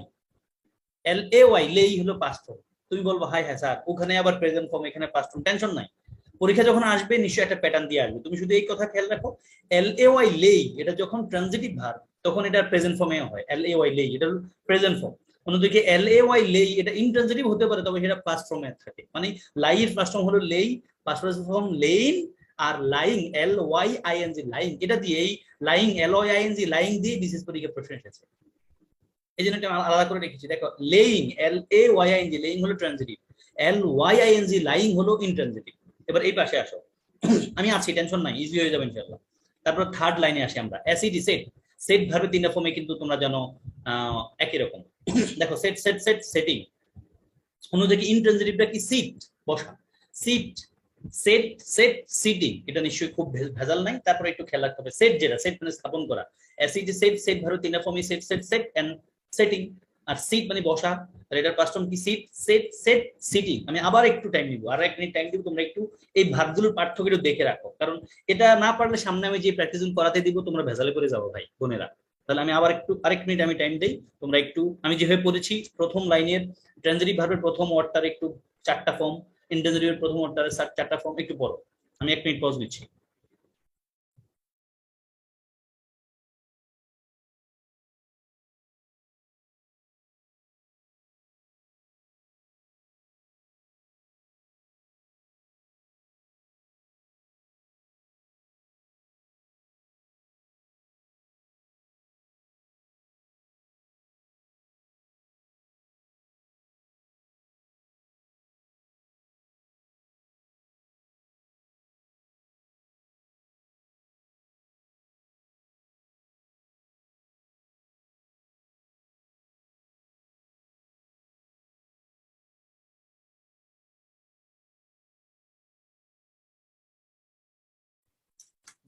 L A Y, lay হলো পাস্ট ফর্ম। তুমি বলবো হাই হ্যাঁ স্যার, ওখানে আবার প্রেজেন্ট ফর্ম, এখানে পাস্ট ফর্ম। টেনশন নাই, পরীক্ষা যখন আসবে নিশ্চয়ই একটা প্যাটার্ন দিয়ে আসবে। তুমি শুধু এই কথা খেয়াল রাখো, এল এ ওয়াই, লেই এটা যখন ট্রানজিটিভ ভার্ব, তখন এটা প্রেজেন্ট ফর্মে হয়। এল এ ওয়াই, লেই এটা প্রেজেন্ট ফর্ম। অন্যদিকে এল এ ওয়াই, লেই এটা ইনট্রানজিটিভ হতে পারে, তবে সেটা পাস্ট ফর্মে থাকে। মানে লাই এর ফার্স্ট ফর্ম হলো লেই, পাস্ট ফর্ম লেইন। আর lying, L Y I N G, lying এটা দিয়ে, এই lying, L Y I N G, lying দিয়ে বিশেষ পরীক্ষা প্রশ্ন এসেছে। এই জন্য এটা আলাদা করে রেখেছি। দেখো laying, L A Y I N G, laying হলো transitive, L Y I N G, lying হলো ইনট্রানজিটিভ। এবার এই পাশে আসো, আমি আছি, টেনশন নাই, ইজি হয়ে যাবে ইনশাআল্লাহ। তারপর থার্ড লাইনে আসি আমরা, অ্যাসিডি, সেট। সেট ভার্বে তিনটা ফর্মে কিন্তু তোমরা জানো একই রকম। দেখো সেট, সেট, সেট, সেটিং। অন্যদিকে ইনট্রানজিটিভটা কি? সিট, বসা, সিট, সেট, সেট, সিটিং। এটা নিশ্চয়ই খুব ভেজাল নাই। তারপরে একটু খেয়াল রাখতে হবে, সেট যেটা, সেট মানে স্থাপন করা। অ্যাসিডি, সেট, সেট ভার্বে তিনটা ফর্মে, set, set, set and setting. আর সিট মানে বসা, আর এটার পাস্ট ফর্ম কি? Sit, set, set, sitting. আমি আবার একটু টাইম দিব, আর 1 মিনিট টাইম দিব, তোমরা একটু এই ভার্বগুলোর পার্থক্য দেখে রাখো, কারণ এটা না পারলে সামনে আমি যে প্র্যাকটিস করাতে দিব তোমরা ভেজালে করে যাবো ভাই বোনেরা। তাহলে আমি আবার একটু, আরেক মিনিট আমি টাইম দেই, তোমরা একটু, আমি যেভাবে পড়েছি প্রথম লাইনের ট্রানজিটিভ ভার্বের প্রথম ওয়ার্ডটার একটু 4টা ফর্ম, ইন্টারজেটিভের প্রথম ওয়ার্ডটার 4টা ফর্ম, একটু পড়ো। আমি 1 মিনিট পজ নিচ্ছি।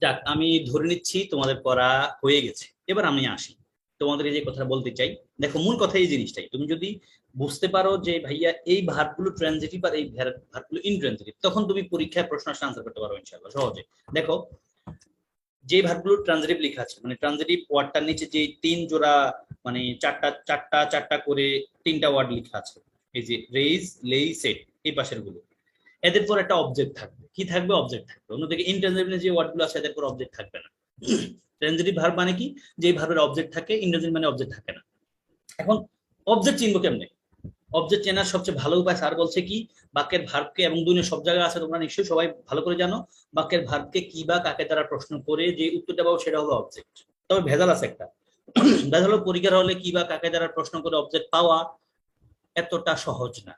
যাক, আমি ধরে নিচ্ছি তোমাদের পড়া হয়ে গেছে। এবার আমি আসি তোমাদেরকে যে কথা বলতে চাই। দেখো, মূল কথা এই জিনিসটাই, তুমি যদি বুঝতে পারো যে ভাইয়া এই ভার্বগুলো ট্রানজিটিভ আর এই ভার্বগুলো ইনট্রানজিটিভ, তখন তুমি পরীক্ষায় প্রশ্ন আসলে আনসার করতে পারো ইনশাআল্লাহ সহজে। দেখো, যে ভার্বগুলো ট্রানজিটিভ লেখা আছে, মানে ট্রানজিটিভ ওয়ার্ডটার নিচে যে তিন জোড়া, মানে চারটা চারটা চারটা করে তিনটা ওয়ার্ড লেখা আছে, এই যে রেইজ, লেই, সেট, এই পাশের গুলো, এদের পর একটা অবজেক্ট থাকবে। কি থাকবে? অবজেক্ট থাকবে। অন্যদিকে ইনট্রানজিটিভ যে ওয়ার্ডগুলো আছে এদের পর অবজেক্ট থাকবে না। ট্রানজিটিভ ভার্ব মানে কি? যে ভার্বের অবজেক্ট থাকে, ইনট্রানজিটিভ মানে অবজেক্ট থাকে না। এখন অবজেক্ট চিনবো কেমনে? অবজেক্ট চেনার সবচেয়ে ভালো উপায় স্যার বলছে কি, বাক্যের ভার্বকে, এবং দুনিয়ার সব জায়গায় আছে তোমরা নিশ্চয়ই সবাই ভালো করে জানো, বাক্যের ভার্বকে কি বা কাকে দ্বারা প্রশ্ন করে যে উত্তরটা পাবো সেটা হলো অবজেক্ট। তবে ভেজাল আছে একটা। ভেজাল হলো পরীক্ষার হলে কি বা কাকে দ্বারা প্রশ্ন করে অবজেক্ট পাওয়া এতটা সহজ না।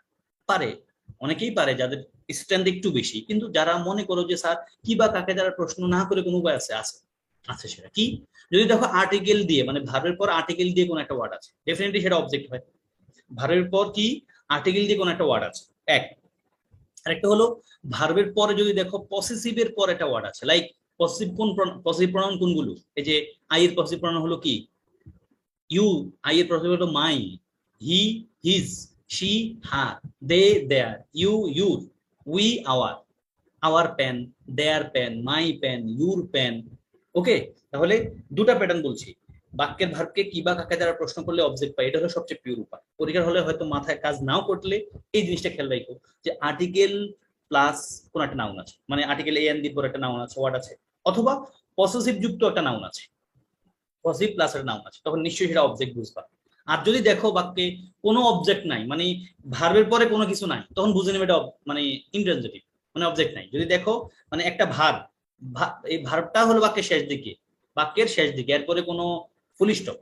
পারে, অনেকেই পারে যাদের স্ট্রেংথ একটু বেশি, কিন্তু যারা মনে করো যে স্যার কি বা কাকে দ্বারা প্রশ্ন না করে কোনো উপায় আছে, আছে আছে সেটা কি? যদি দেখো আর্টিকেল দিয়ে, মানে ভার্বের পর আর্টিকেল দিয়ে কোন একটা ওয়ার্ড আছে, ডেফিনেটলি সেটা অবজেক্ট হয়। ভার্বের পর কি আর্টিকেল দিয়ে কোন একটা ওয়ার্ড আছে, এক। আরেকটা হলো ভার্বের পরে যদি দেখো পসেসিভের পর একটা ওয়ার্ড আছে, লাইক পসেসিভ কোন, পসেসিভ প্রনাউন কোনগুলো? এই যে আই এর পসেসিভ প্রনাউন হলো কি? ইউ। আই এর পসেসিভ হলো my, he, his, she, her, they, their, you, your, we, our, our pen, their pen, my pen, your pen. Okay, তাহলে দুটা প্যাটার্ন বলছি। বাক্যের ভার্বকে কি বা কাকে দ্বারা প্রশ্ন করলে অবজেক্ট পাই, এটা হলো সবচেয়ে পিওর উপায়। পরীক্ষার হলে হয়তো মাথায় কাজ নাও করলে এই জিনিসটা খেয়াল রাখো যে আর্টিকেল প্লাস কোন একটা নাউন আছে, মানে আর্টিকেল এ এন দি পর একটা নাউন আছে, ওয়ার্ড আছে, অথবা পসেসিভ যুক্ত একটা নাউন আছে, পসিভ প্লাস এর নাউন আছে, তখন নিশ্চয়ই সেটা অবজেক্ট বুঝবা। আর যদি দেখো বাক্যে কোনো অবজেক্ট নাই, মানে ভার্বের পরে কোনো কিছু নাই, তখন বুঝে নেবে এটা মানে ইন্ট্রানজিটিভ, মানে অবজেক্ট নাই। যদি দেখো মানে একটা ভার্ব, এই ভার্বটা হলো বাক্যের শেষ দিকে, বাক্যের শেষ দিকে, এরপরে কোনো ফুল স্টপ,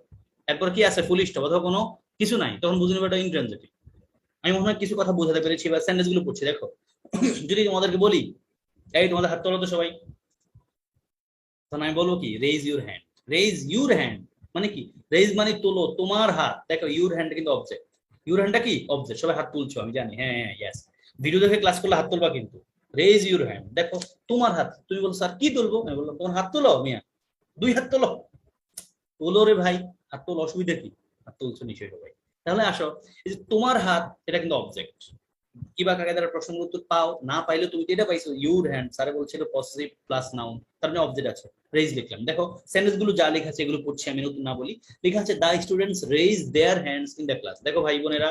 এরপর কি আছে ফুল স্টপ, অথবা কোনো কিছু নাই, তখন বুঝে নেবে এটা ইন্ট্রানজিটিভ। আমি মনে হয় কিছু কথা বোঝাতে পেরেছি। বা সেন্টেন্স গুলো পড়ছি দেখো। যদি তোমাদেরকে বলি, এই তোমাদের হাত তোলো তো সবাই, তখন আমি বলবো কি, raise your hand. Raise your hand মানে কি? রেইজ মানে তোলো তোমার হাত। দেখো ইউর হ্যান্ড কিন্তু অবজেক্ট, ইউর হ্যান্ডটা কি অবজেক্ট। সবাই হাত তুলছো আমি জানি, হ্যাঁ হ্যাঁ ইয়েস, ভিডিও দেখে ক্লাস করলে হাত তুলবা কিন্তু। রেইজ ইউর হ্যান্ড, দেখো তোমার হাত। তুমি বলো স্যার কি তুলবো? আমি বললাম তোমার হাত তোলো মিয়া, দুই হাত তোলো। তোলো রে ভাই, হাত তোলো, অসুবিধা কি? হাত তুলছো নিশ্চয়ই সবাই। তাহলে আসো, এই যে তোমার হাত, এটা কিন্তু অবজেক্ট। কিবা কাকে দ্বারা প্রশ্নের উত্তর পাও না পাইলে তুমি এটা পাইছো ইউর হ্যান্ড, স্যারে বলছিল পসেসিভ প্লাস নাউন, তার মানে অবজেক্ট আছে, রেইজ লিখলাম। দেখো সেন্টেন্স গুলো যা লেখা আছে এগুলো পড়ছি আমি, নতুন না বলি। লেখা আছে the students raise their hands in the class. দেখো ভাই বোনেরা,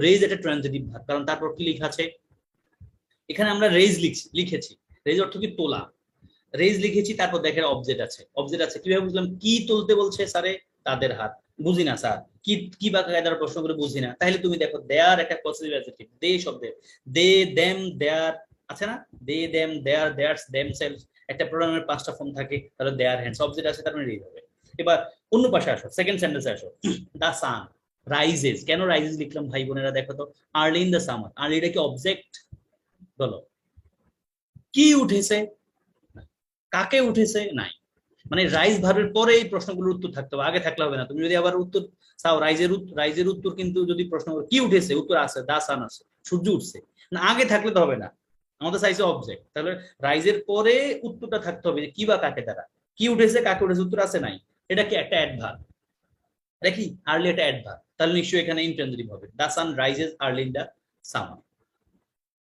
রেইজ এটা ট্রানজিটিভ ভার্ব, কারণ তারপর কি লেখা আছে এখানে, আমরা রেইজ লিখেছি। রেইজ অর্থ কি তোলা, রেইজ লিখেছি, তারপর দেখেন অবজেক্ট আছে। অবজেক্ট আছে কিভাবে বুঝলাম? কি তুলতে বলছে স্যারে? তাদের হাত। বুঝি না স্যার, কি কি বা কায়দার প্রশ্ন করে বুঝি না, তাহলে তুমি দেখো দেয়ার একটা পজিটিভ অ্যাডজেক্টিভ, দে শব্দের, দে, দেম, দেয়ার আছে না, দে, দেম, দেয়ার, দেয়ারস, দেমসেলস, একটা প্রোনাউনের পাঁচটা ফর্ম থাকে, তাহলে দেয়ার হ্যান্ডস অবজেক্ট আছে, তার মানে রেইজ হবে। এবার অন্য পাশে আসো, সেকেন্ড সেন্টেন্সে আসো। দা সান রাইজেস। কেন রাইজেস লিখলাম ভাই বোনেরা? দেখো তো, early in the summer, early এটা কি অবজেক্ট? বলো, কি উঠেছে? কাকে উঠেছে? নাই। মানে রাইজ ভার্বের পরে এই প্রশ্নগুলোর উত্তর থাকতে হবে, আগে থাকলে হবে না। তুমি যদি আবার উত্তর চাও রাইজের উত্তর, কিন্তু যদি প্রশ্ন কি উঠেছে, উত্তর আছে দা সান আছে, সূর্য উঠছে না, আগে থাকলে তো হবে না। আমাদের চাইছে অবজেক্ট, তাহলে রাইজের পরে উত্তরটা থাকতে হবে কি বা কাকে দ্বারা, কি উঠেছে, কাকে উঠেছে, উত্তর আছে নাই, এটা কি একটা অ্যাডভার্ব? এটা কি আর্লি একটা অ্যাডভার্ব, তাহলে নিশ্চয়ই এখানে ইন্ট্রানজিটিভ হবে, the sun rises early in the summer.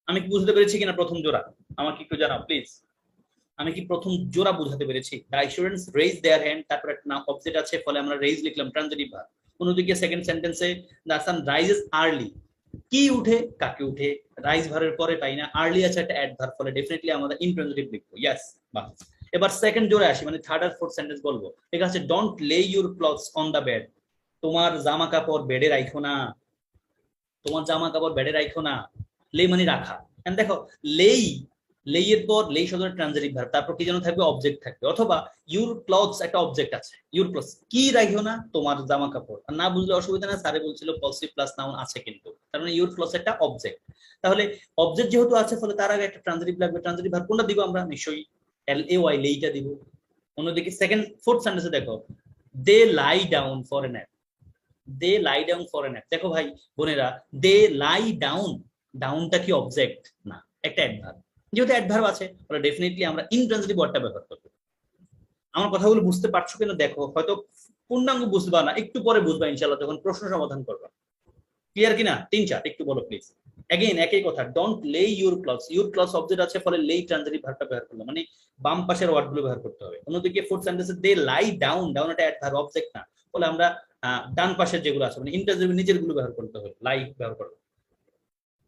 আমি কি বুঝতে পেরেছি কিনা প্রথম জোড়া? আমাকে একটু জানাও প্লিজ, আমি কি প্রথম জোড়া বুঝাতে পেরেছি? The students raise their hand, তারপর একটা নাম অবজেক্ট আছে, ফলে আমরা রেইজ লিখলাম ট্রানজিটিভ ভার্ব। অন্যদিকে সেকেন্ড সেন্টেন্সে দা সান রাইজেস আর্লি, কি উঠে, কাকে উঠে, রাইজ ভার্বের পরে তাই না, আর্লি আছে একটা অ্যাডভার্ব, ফলে ডেফিনেটলি আমরা ইনট্রানজিটিভ লিখবো। ইয়েস, বাহ। এবার সেকেন্ড জোড়া আসি, মানে থার্ড আর ফোর্থ সেন্টেন্স বলবো। ঠিক আছে, don't lay your clothes on the bed, তোমার জামা কাপড় বেডে রাখো না, তোমার জামা কাপড় বেডে রাখো না। লে মানে রাখা। এন্ড দেখো, লেই, লেই এর পর লেই শব্দের ট্রানজিটিভ ভার্ব, তারপর কি যেন থাকবে, অবজেক্ট থাকবে। অথবা ইউর ক্লথস একটা অবজেক্ট আছে, ইউর ক্লথস কি রাখো না, তোমার জামা কাপড়। আর না বুঝলে অসুবিধা না, স্যারে বলছিল পজিটিভ প্লাস নাউন আছে কিন্তু, তার মানে ইউর ক্লথস একটা অবজেক্ট। তাহলে অবজেক্ট যেহেতু আছে, ফলে তার আগে একটা ট্রানজিটিভ লাগবে। ট্রানজিটিভ ভার্ব কোনটা দিব আমরা? নিশ্চয়ই এল এ ওয়াই, লেইটা দিব। অন্যদিকে সেকেন্ড ফোর্থ সেন্টেন্সে দেখো, they lie down for a nap, they lie down for a nap. দেখো ভাই বোনেরা, দে লাই ডাউন, ডাউনটা কি অবজেক্ট? না, একটা অ্যাডভার্ব। যেহেতু অ্যাডভার্ব আছে, তাহলে ডেফিনেটলি আমরা ইনট্রানজিটিভ ওয়ার্ডটা ব্যবহার করব। আমার কথাগুলো বুঝতে পারছো কিনা দেখো, হয়তো পূর্ণাঙ্গ বুঝবা না, একটু পরে বুঝবা ইনশাআল্লাহ যখন প্রশ্ন সমাধান করবা। ক্লিয়ার কিনা? 3-4 একটু বলো প্লিজ। এগেইন একই কথা, don't lay your clothes, your clothes object আছে, ফলে লেই ট্রানজিটিভ ভার্বটা ব্যবহার করলাম, মানে বাম পাশের ওয়ার্ডগুলো ব্যবহার করতে হবে। অন্যদিকে ফোর্থ সেন্টেন্সে দে লাই ডাউন, ডাউন এটা অ্যাডভার্ব অবজেক্ট না, বলে আমরা ডান পাশের যেগুলো আছে মানে ইন্টারজেক্টিভ নিজের গুলো ব্যবহার করতে হবে, লাই ব্যবহার করব।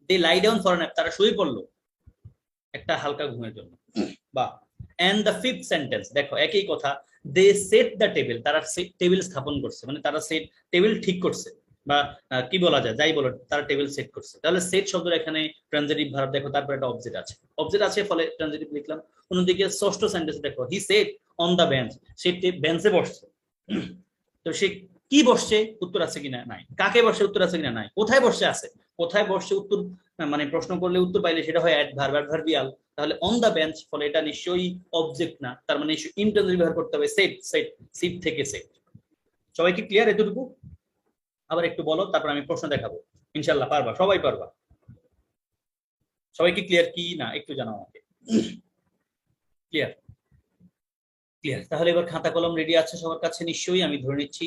দে লাই ডাউন ফর ন্যাপ, তারা শুয়ে পড়লো একটা হালকা ঘুমের জন্য। বা এন্ড দ্য ফিফথ সেন্টেন্স দেখো একই কথা, দে সেট দ্য টেবিল, তারা টেবিল স্থাপন করছে, মানে তারা সেট টেবিল ঠিক করছে, বা কি বলা যায়, যাই বলো, তারা টেবিল সেট করছে। তাহলে সেট শব্দের এখানে ট্রানজিটিভ ভার্ব দেখো, তারপর একটা অবজেক্ট আছে, অবজেক্ট আছে ফলে ট্রানজিটিভ লিখলাম। অন্যদিকে ষষ্ঠ সেন্টেন্স দেখো, he said on the bench, সে বেঞ্চে বসছে। তো সে কি বসছে, উত্তর আছে কিনা নাই, কাকে বসে উত্তর আছে কিনা নাই, কোথায় বসে আছে, কোথায় বসছে উত্তর, মানে প্রশ্ন করলে উত্তর পাইলে সেটা হয় অ্যাডভার্ব, অ্যাডভার্বিয়াল। তাহলে অন দা বেঞ্চ, ফলে এটা নিশ্চয়ই অবজেক্ট না, তার মানে ইন্টারজেক্টিভ ব্যবহার করতে হবে, সেট, সেট, সিট থেকে সেট। সবাই কি ক্লিয়ার এতটুকু? আবার একটু বলো, তারপর আমি প্রশ্ন দেখাবো। ইনশাআল্লাহ পারবা, সবাই পারবা। সবাই কি ক্লিয়ার কি না একটু জানাও আমাকে। ক্লিয়ার? ক্লিয়ার। তাহলে এবার খাতা কলম রেডি আছে সবার কাছে নিশ্চয়ই, আমি ধরে নিচ্ছি।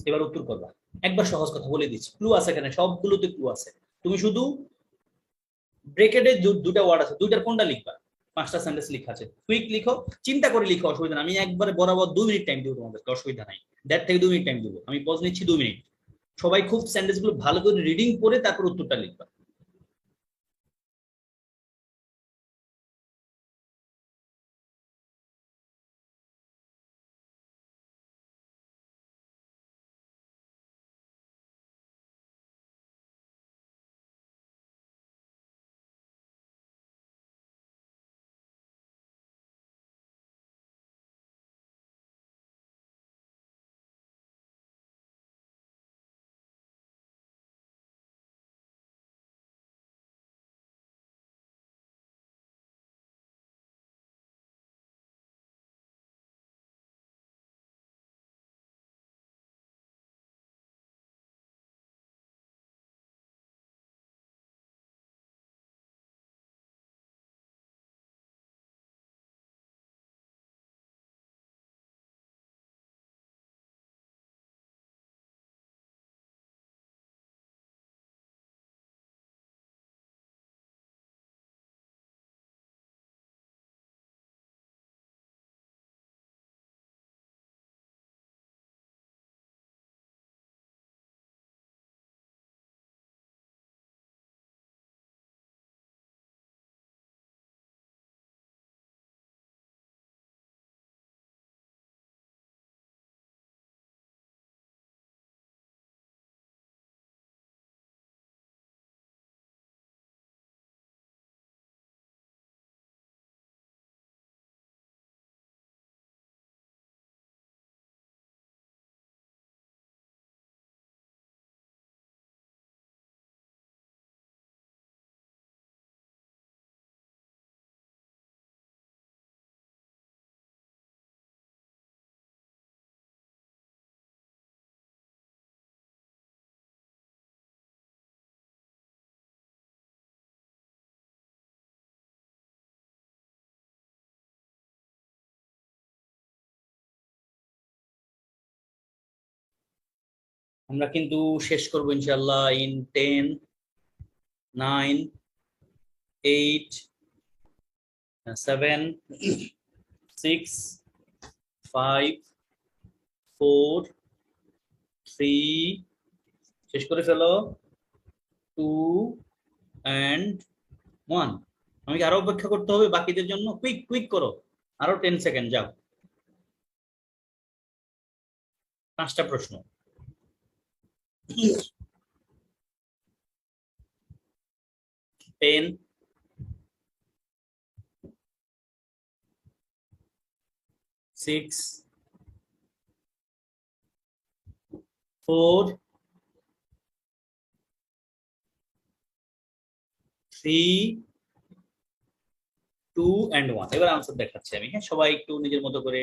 এবার উত্তর করবা। একবার সহজ কথা বলে দিচ্ছি, ক্লু আছে এখানে, সবগুলোতে ক্লু আছে। তুমি শুধু ব্রেকেটে দুটা ওয়ার্ড আছে, দুইটার কোনটা লিখবা। 5টা সেন্টেন্স লেখা আছে, কুইক লিখো, চিন্তা করে লিখো, অসুবিধা নাই। আমি একবারে বরাবর 2 মিনিট টাইম দিব তোমাদেরকে, অসুবিধা নাই। 1.5 থেকে 2 মিনিট টাইম দিব, আমি পজ নিচ্ছি 2 মিনিট। সবাই খুব সেন্টেন্স গুলো ভালো করে রিডিং করে তারপর উত্তরটা লিখবা। আমরা কিন্তু শেষ করবো ইনশাআল্লাহ ইন 10, 9, 8, 7, 6, 5, 4, 3, শেষ করে ফেলো, 2 and 1। আমি কি আরো অপেক্ষা করতে হবে বাকিদের জন্য? কুইক কুইক করো, আরো 10 সেকেন্ড যাও। 5টা প্রশ্ন। 10, 6, 4, 3, 2 and 1। এবার আনসার দেখাচ্ছি আমি, হ্যাঁ সবাই একটু নিজের মতো করে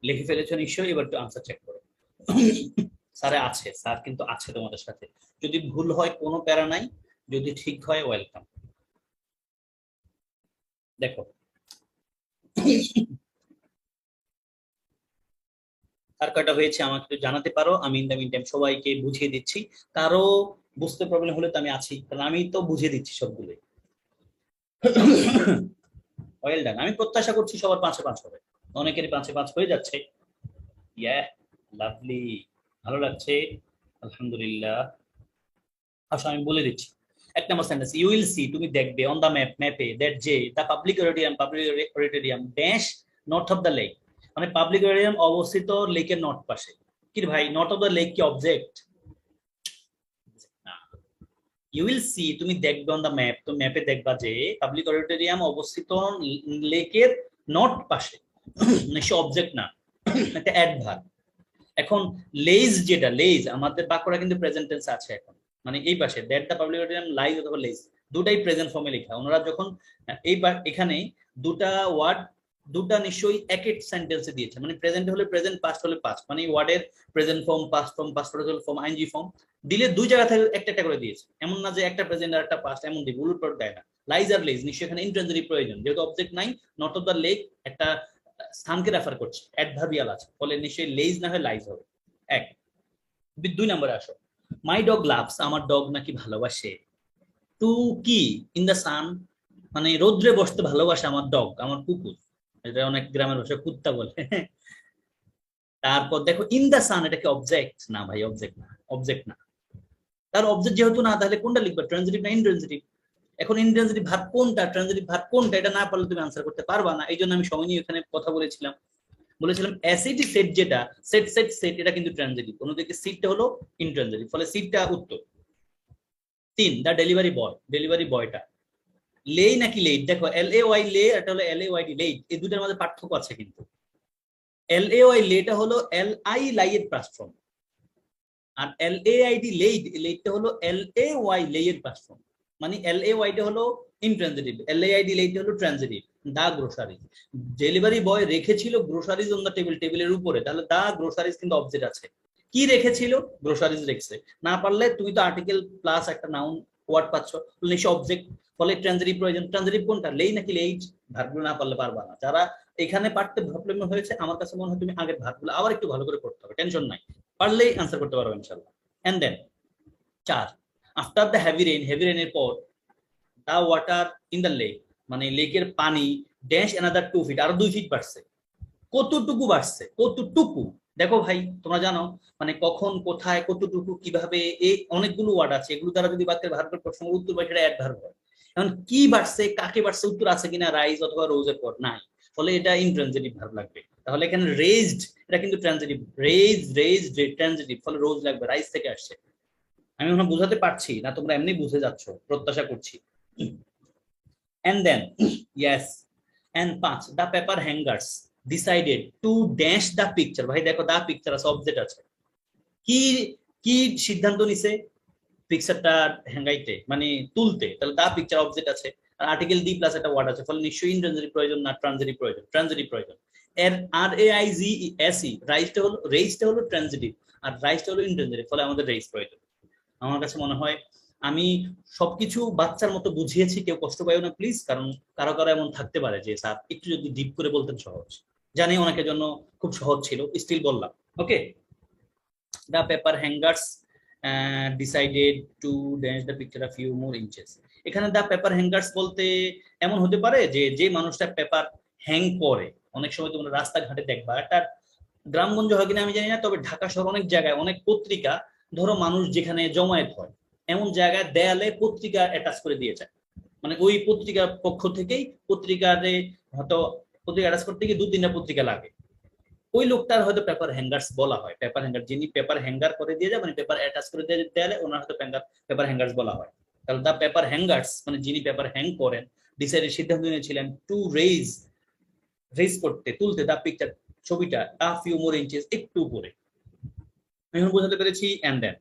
লিখে ফেলেছো নিশ্চয়ই, এবার একটু আনসার চেক করো। স্যারে আছে, স্যার কিন্তু আছে তোমাদের সাথে, যদি ভুল হয় কোনো প্যারা নাই, যদি ঠিক হয় ওয়েলকাম। দেখো কার কয়টা হয়েছে আমাকে একটু জানাতে পারো, আমি ইন দ্য মিন টাইম সবাইকে বুঝিয়ে দিচ্ছি। কারো বুঝতে প্রবলেম হলে তো আমি আছি, কারণ আমি তো বুঝিয়ে দিচ্ছি সবগুলো। ওয়েল ডান, আমি প্রত্যাশা করছি সবার 5-5 হবে। অনেকেরই 5-5 হয়ে যাচ্ছে। ইয়া, লাভলি, ভালো লাগছে, আলহামদুলিল্লাহ। আসলে আমি বলে দিচ্ছি। 1 নম্বর সেন্টেন্স, ইউ উইল সি, তুমি দেখবে, অন দা ম্যাপ, ম্যাপে, দ্যাট যে the public auditorium dash north of the lake, মানে পাবলিক অডিটোরিয়াম অবস্থিত লেকের নর্থ পাশে। কি রে ভাই, নর্থ অফ দ্য লেক কি অবজেক্ট? না। ইউ উইল সি, তুমি দেখবে, অন দা ম্যাপ, তো ম্যাপে দেখবা যে পাবলিক অডিটোরিয়াম অবস্থিত লেকের নর্থ পাশে। সে অবজেক্ট না, একটা অ্যাডভার্ব। এখন লেজ, যেটা লেজ আমাদের বাক্যটা কিন্তু প্রেজেন্ট টেন্স আছে এখন, মানে এই পাশে that the public auditorium lies অথবা লেজ, দুটাই প্রেজেন্ট ফর্মে লেখা। ওনারা যখন এই এখানে দুটা ওয়ার্ড, দুটা নিশ্চয়ই এক এক সেন্টেন্সে দিয়েছে, মানে প্রেজেন্ট হলে প্রেজেন্ট, পাস্ট হলে পাস্ট, মানে ওয়ার্ডের present form, past form, past participle form, ING form দিলে দুই জায়গা থেকে একটা একটা করে দিয়েছে। এমন না যে একটা প্রেজেন্ট আর একটা পাস্ট এমন দিবে, উলট পালট দেয় না। লাইজ আর লেজ নিশ্চয়ই এখানে ইন্ট্রানজিটিভ প্রয়োজন, যেহেতু অবজেক্ট নাই। নট অফ দ্য লেক একটা স্থানকে রেফার করছে, অ্যাডভার্বিয়াল আছে, ফলে নিশ্চয়ই লেজ না হয় লাইজ হবে। এক। 2 নম্বরে আসো, মাই ডগ লাভস, আমার ডগ নাকি ভালোবাসে, টু কি, ইন দ্য সান, মানে রোদ্রে বসতে ভালোবাসে আমার ডগ, আমার কুকুর। এটা অনেক গ্রামের ভাষায় কুত্তা বলে। তারপর দেখো ইন দ্য সান, এটা কি অবজেক্ট? না ভাই, অবজেক্ট না, অবজেক্ট না। তার অবজেক্ট যেহেতু না, তাহলে কোনটা লিখবা, ট্রানজিটিভ না ইনট্রানজিটিভ? এখন ইনট্রানজিটিভ ভার্ব কোনটা, ট্রানজিটিভ ভার্ব কোনটা, এটা না পারলে তুমি আনসার করতে পারবা না। এই জন্য আমি সময় নিয়ে এখানে কথা বলেছিলাম। অ্যাসিড সেট, যেটা সেট সেট সেট, এটা কিন্তু ট্রানজিটিভ, অন্যদিকে সিটটা হলো ইনট্রানজিটিভ, ফলে সিটটা উত্তর। 3, দা ডেলিভারি বয়, ডেলিভারি বয়টা লেই নাকি লেট? দেখো এল এ ওয়াই লে, এটা হলো L A Y D late, এই দুটার মধ্যে পার্থক্য আছে কিন্তু। এল এ ওয়াই লেটা হলো এল আই লাই এর পাস্ট ফর্ম, আর L A I D laid, লেটটা হলো এল এ ওয়াই লে এর পাস্ট ফর্ম, মানে এল এ ওয়াই টা হলো intransitive, L A I D laid হলো transitive. The grocery, delivery boy রেখেছিল গ্রোসারিজ অন দা টেবিল, টেবিলের উপরে, তাহলে দা গ্রোসারিজ কিন্তু অবজেক্ট আছে। কি রেখেছিল? গ্রোসারিজ রেখেছে। না পারলে তুমি তো আর্টিকেল প্লাস একটা নাউন ওয়ার্ড পাচ্ছ, নিশ্চয় অবজেক্ট, ফলে ট্রানজিটিভ প্রয়োজন। ট্রানজিটিভ কোনটা, লেই নাকি লেইট? ভার্বগুলো না পারলে পারবা না। যারা এখানে পারতে প্রবলেম হয়েছে, আমার কাছে মনে হয় তুমি আগের ভার্বগুলো আবার একটু ভালো করে পড়তে হবে, টেনশন নাই, পারলেই আনসার করতে পারবে ইনশাআল্লাহ। And then 4, after the heavy rain, heavy রেইনের পর, the water in the lake, মানে লেকের পানি ড্যাশ অ্যানাদার 2 ফিট, আরো 2 ফিট বাড়ছে। কতটুকু বাড়ছে, কতটুকু? দেখো ভাই, তোমরা জানো মানে কখন, কোথায়, কতটুকু, কিভাবে, এই অনেকগুলো ওয়ার্ড আছে, এগুলো দ্বারা যদি বাক্যের ভার্বের প্রশ্ন উত্তর পাই, সেটা অ্যাডভার্ব হয়। এখন কি বাড়ছে, কাকে বাড়ছে, উত্তর আছে কিনা রাইজ অথবা রোজের পর নাই, ফলে এটা ইনট্রানজিটিভ ভার্ব লাগবে। তাহলে এখানে রেজড, এটা কিন্তু ট্রানজিটিভ, রেজড ট্রানজিটিভ, ফলে রোজ লাগবে, রাইজ থেকে আসছে। আমি এখন বুঝাতে পারছি না, তোমরা এমনি বুঝে যাচ্ছ প্রত্যাশা করছি। And then yes, and 5, the paper hangers decided to dash the picture, ভাই দেখো দা পিকচার আছে, অবজেক্ট আছে। কি, কি সিদ্ধান্ত নিছে? পিকচারটা হ্যাঙ্গাইতে, মানে তুলতে, তাহলে দা পিকচার অবজেক্ট আছে, আর আর্টিকেল ডি প্লাস একটা ওয়ার্ড আছে, ফলে নিশ্চয়ই ইনট্রানজিটিভ প্রয়োজন না ট্রানজিটিভ প্রয়োজন, ট্রানজিটিভ প্রয়োজন। এর আর A I G S E, রেইজটা হলো ট্রানজিটিভ, আর রাইজটা হলো ইনট্রানজিটিভ, ফলে আমাদের রেইজ প্রয়োজন। আমার কাছে মনে হয় আমি সবকিছু বাচ্চার মতো বুঝিয়েছি, কেউ কষ্ট পাইও না প্লিজ, কারণ কারো কারো এমন থাকতে পারে যে স্যার একটু যদি ডিপ করে বলতেন সহজ। জানি অনেকের জন্য খুব সহজ ছিল, স্টিল বললাম। ওকে, the paper hangers decided to dash the picture a few more inches. এখানে দা পেপার হ্যাঙ্গার্স বলতে এমন হতে পারে যে যে মানুষটা পেপার হ্যাং করে, অনেক সময় তোমরা রাস্তাঘাটে দেখবা, একটা গ্রামগঞ্জ হয় কিনা আমি জানি না, তবে ঢাকা শহর অনেক জায়গায় অনেক পত্রিকা, ধরো মানুষ যেখানে জমায়েত হয়, এমন জায়গায় দেয়ালে পত্রিকা অ্যাটাচ করে দিয়ে যায়, মানে ওই পত্রিকার পক্ষ থেকেই পত্রিকারে হয়তো পত্রিকা অ্যাটাচ করতে গিয়ে 2-3টা পত্রিকা লাগে, ওই লোকটার হয়তো পেপার হ্যাঙ্গার্স বলা হয়। পেপার হ্যাঙ্গার, যিনি পেপার হ্যাঙ্গার করে দিয়ে যায়, মানে পেপার অ্যাটাচ করে দিয়ে দেয়ালে, ওনার হয়তো পেপার হ্যাঙ্গার্স বলা হয়। তাহলে দা পেপার হ্যাঙ্গার্স মানে যিনি পেপার হ্যাং করেন, ডিসাইডেড সিদ্ধান্ত নিয়েছিলেন, টু রেইজ, রেইজ করতে, তুলতে, দা পিকচার ছবিটা, আ ফিউ মোর ইঞ্চেস, একটু উপরে। আমি এখন বোঝাতে পেরেছি। এন্ড দেন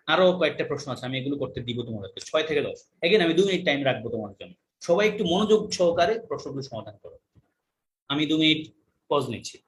আরো কয়েকটা প্রশ্ন আছে, আমি এগুলো করতে দিব তোমাদেরকে, 6 থেকে 10। এগেন আমি 2 মিনিট টাইম রাখবো তোমার জন্য, সবাই একটু মনোযোগ সহকারে প্রশ্নগুলো সমাধান করো। আমি 2 মিনিট পজ নিচ্ছি।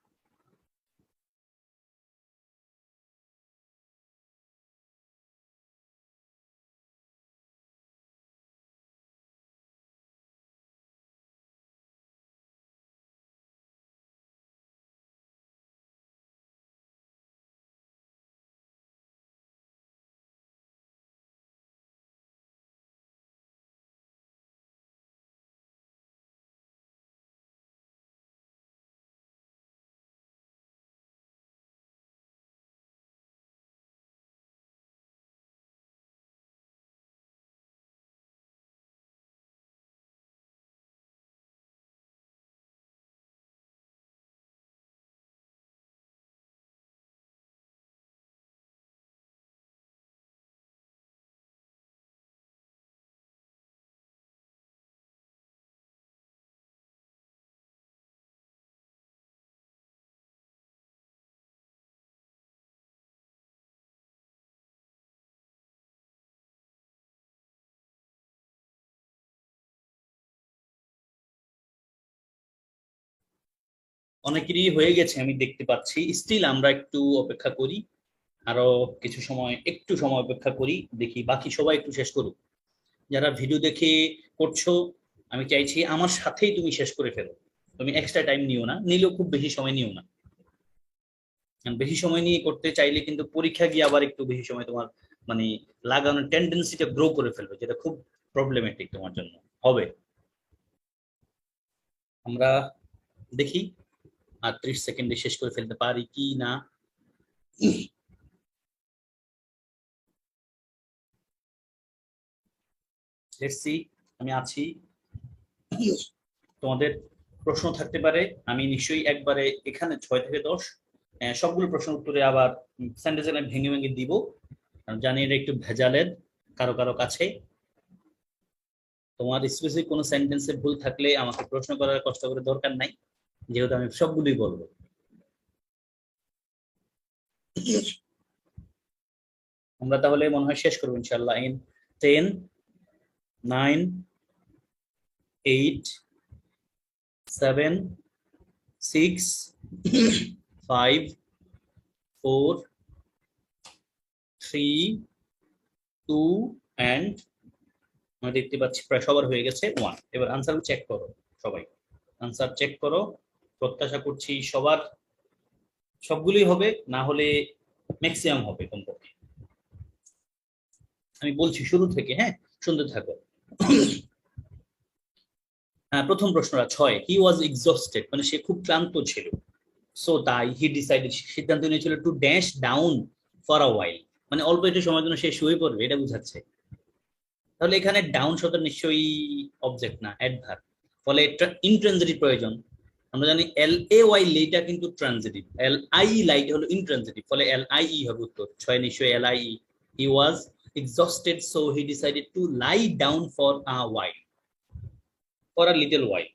অনেকেরই হয়ে গেছে আমি দেখতে পাচ্ছি, স্টিল আমরা একটু অপেক্ষা করি, আরো কিছু সময়, একটু সময় অপেক্ষা করি, দেখি বাকি সবাই একটু শেষ করুক। যারা ভিডিও দেখে করছো, আমি চাইছি আমার সাথেই তুমি শেষ করে ফেলো। তুমি এক্সট্রা টাইম নিও না, নিলেও খুব বেশি সময় নিও না। বেশি সময় নিয়ে করতে চাইলে কিন্তু পরীক্ষা গিয়ে আবার একটু বেশি সময় তোমার মানে লাগানোর টেন্ডেন্সিটা গ্রো করে ফেলবে, যেটা খুব প্রবলেমেটিক তোমার জন্য হবে। আমরা দেখি আর 30 সেকেন্ডে শেষ করে ফেলতে পারি কি না। লেটস সি, আমি আছি। তোমাদের প্রশ্ন থাকতে পারে, আমি নিশ্চয়ই একবারে এখানে 6 থেকে 10 সবগুলো প্রশ্ন উত্তরে আবার সেন্টেন্সে ভেঙে ভেঙে দিব, কারণ জানি এটা একটু ভেজালের কারো কারো কাছে। তোমার স্পেসিফিক কোনো সেন্টেন্সে ভুল থাকলে আমাকে প্রশ্ন করার কষ্ট করে দরকার নাই, যেহেতু আমি সবগুলোই বলবো। আমরা তাহলে মনে হয় শেষ করবো ইনশাআল্লাহ ইন 10, 9, 8, 7, 6, 5, 4, 3, 2 and আমরা দেখতে পাচ্ছি প্রায় সবার হয়ে গেছে 1। এবার আনসার চেক করো, সবাই আনসার চেক করো। প্রত্যাশা করছি সবার সবগুলোই হবে, না হলে ম্যাক্সিমাম হবে কমপক্ষে। আমি বলছি শুরু থেকে, হ্যাঁ শুনতে থাকো। প্রথম প্রশ্নটা 6, হি ওয়াজ এক্সস্টেড, মানে সে খুব ক্লান্ত ছিল। সো তাই হি ডিসাইডেড, সিদ্ধান্ত নিয়েছিল to dash down for a while, মানে অল্প একটু সময়ের জন্য সে শুয়ে পড়বে, এটা বুঝাচ্ছে। তাহলে এখানে ডাউন শব্দ নিশ্চয়ই অবজেক্ট না, অ্যাডভার্ব, ফলে ইনট্রানজিটিভ প্রয়োজন। আমরা জানি এল এ ওয়াই লেটা কিন্তু ট্রানজিটিভ, এল আই লাইট হলো ইনট্রানজিটিভ, ফলে এল আই ই হবে উত্তর। 6 নিশ্চয়ই L I E. He was exhausted so he decided to lie down for a while, for a little while.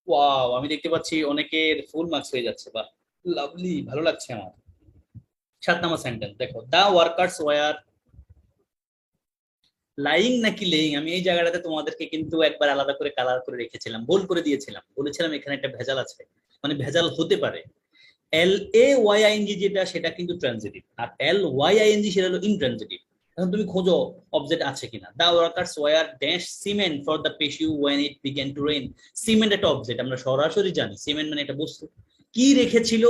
Wow, আমি দেখতে পাচ্ছি অনেকের ফুল মার্কস হয়ে যাচ্ছে, বা লাভলি, ভালো লাগছে আমার। 7 নম্বর সেন্টেন্স দেখো, দা ওয়ার্কার্স ওয়ার লাইং নাকি লেইং, আমি এই জায়গাটাতে তোমাদেরকে কিন্তু একবার আলাদা করে কালার করে রেখেছিলাম, বোল্ড করে দিয়েছিলাম, বলেছিলাম এখানে একটা ভেজাল আছে, মানে ভেজাল হতে পারে। এল এ ওয়াই আইএনজি যেটা, সেটা কিন্তু ট্রানজিটিভ, আর এল ওয়াই আইএনজি সেটা হলো ইনট্রানজিটিভ। এখন তুমি খোঁজো অবজেক্ট আছে কিনা। The workers were dash cement for the patio when it began to rain. Cement একটা অবজেক্ট, আমরা সরাসরি জানি সিমেন্ট মানে একটা বস্তু। কি রেখেছিল?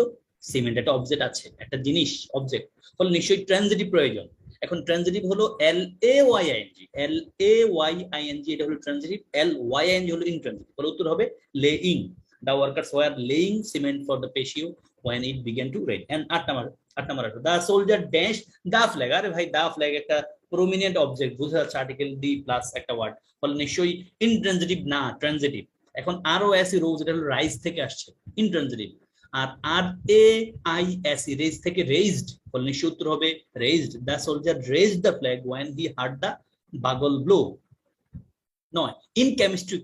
সিমেন্ট একটা অবজেক্ট আছে, একটা জিনিস অবজেক্ট, ফলে নিশ্চয়ই ট্রানজিটিভ প্রয়োজন। এখন ট্রানজিটিভ হলো L A Y ING, L A Y ING এটা হলো ট্রানজিটিভ, এল ওয়াই আইএনজি হলো ইনট্রানজিটিভ, ফলে উত্তর হবে laying. The workers were laying cement for the patio when it began to rain. And 8 number the soldier dashed the flag. আরে ভাই, the flag একটা prominent object, বুঝা যাচ্ছে আর্টিকেল ডি প্লাস একটা ওয়ার্ড, ফলে নিশ্চয়ই ইনট্রানজিটিভ না, ট্রানজিটিভ। এখন আর ও এস রোজ, এটা হলো রাইজ থেকে আসছে, ইনট্রানজিটিভ। আর R A I S E raise থেকে রেজড, ফলে নিশ্চয়ই উত্তর হবে raised. The soldier raised the flag when he heard the bugle blow. নয়, ইন কেমিস্ট্রি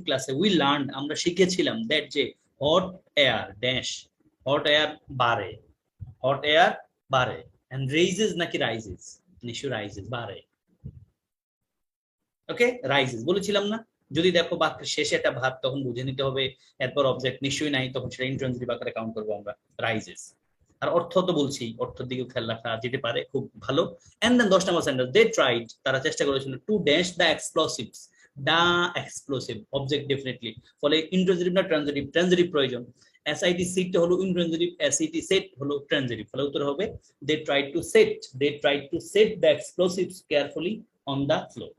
ক্লাসে উই লার্ন, আমরা শিখেছিলাম দ্যাট যে hot air dash, hot air বাড়ে, হট এয়ার বাড়ে, এন্ড রেইজেস নাকি রাইজেস, নিশ্চয় রাইজেস, বাড়ে। ওকে, রাইজেস বলেছিলাম না। যদি দেখো বাক্যের শেষে একটা ভাব, তখন বুঝে নিতে হবে এরপর অবজেক্ট নিশ্চয়ই নাই, তখন সেটা ইন্ট্রানজিটিভ আকারে কাউন্ট করবো আমরা, রাইজেস। আর অর্থ তো বলছি, অর্থের দিকেও খেয়াল রাখা যেতে পারে, খুব ভালো। And then 10 number sentence, they tried, তারা চেষ্টা করেছিল to dash the explosives, the explosive object definitely, ফলে ইন্ট্রানজিটিভ না ট্রানজিটিভ, ট্রানজিটিভ প্রয়োজন। এসআইটি সিট হলো ইনট্রানজিটিভ, এসইটি সেট হলো ট্রানজিটিভ, ফলে উত্তর হবে they tried to set, they tried to set the explosives carefully on the floor.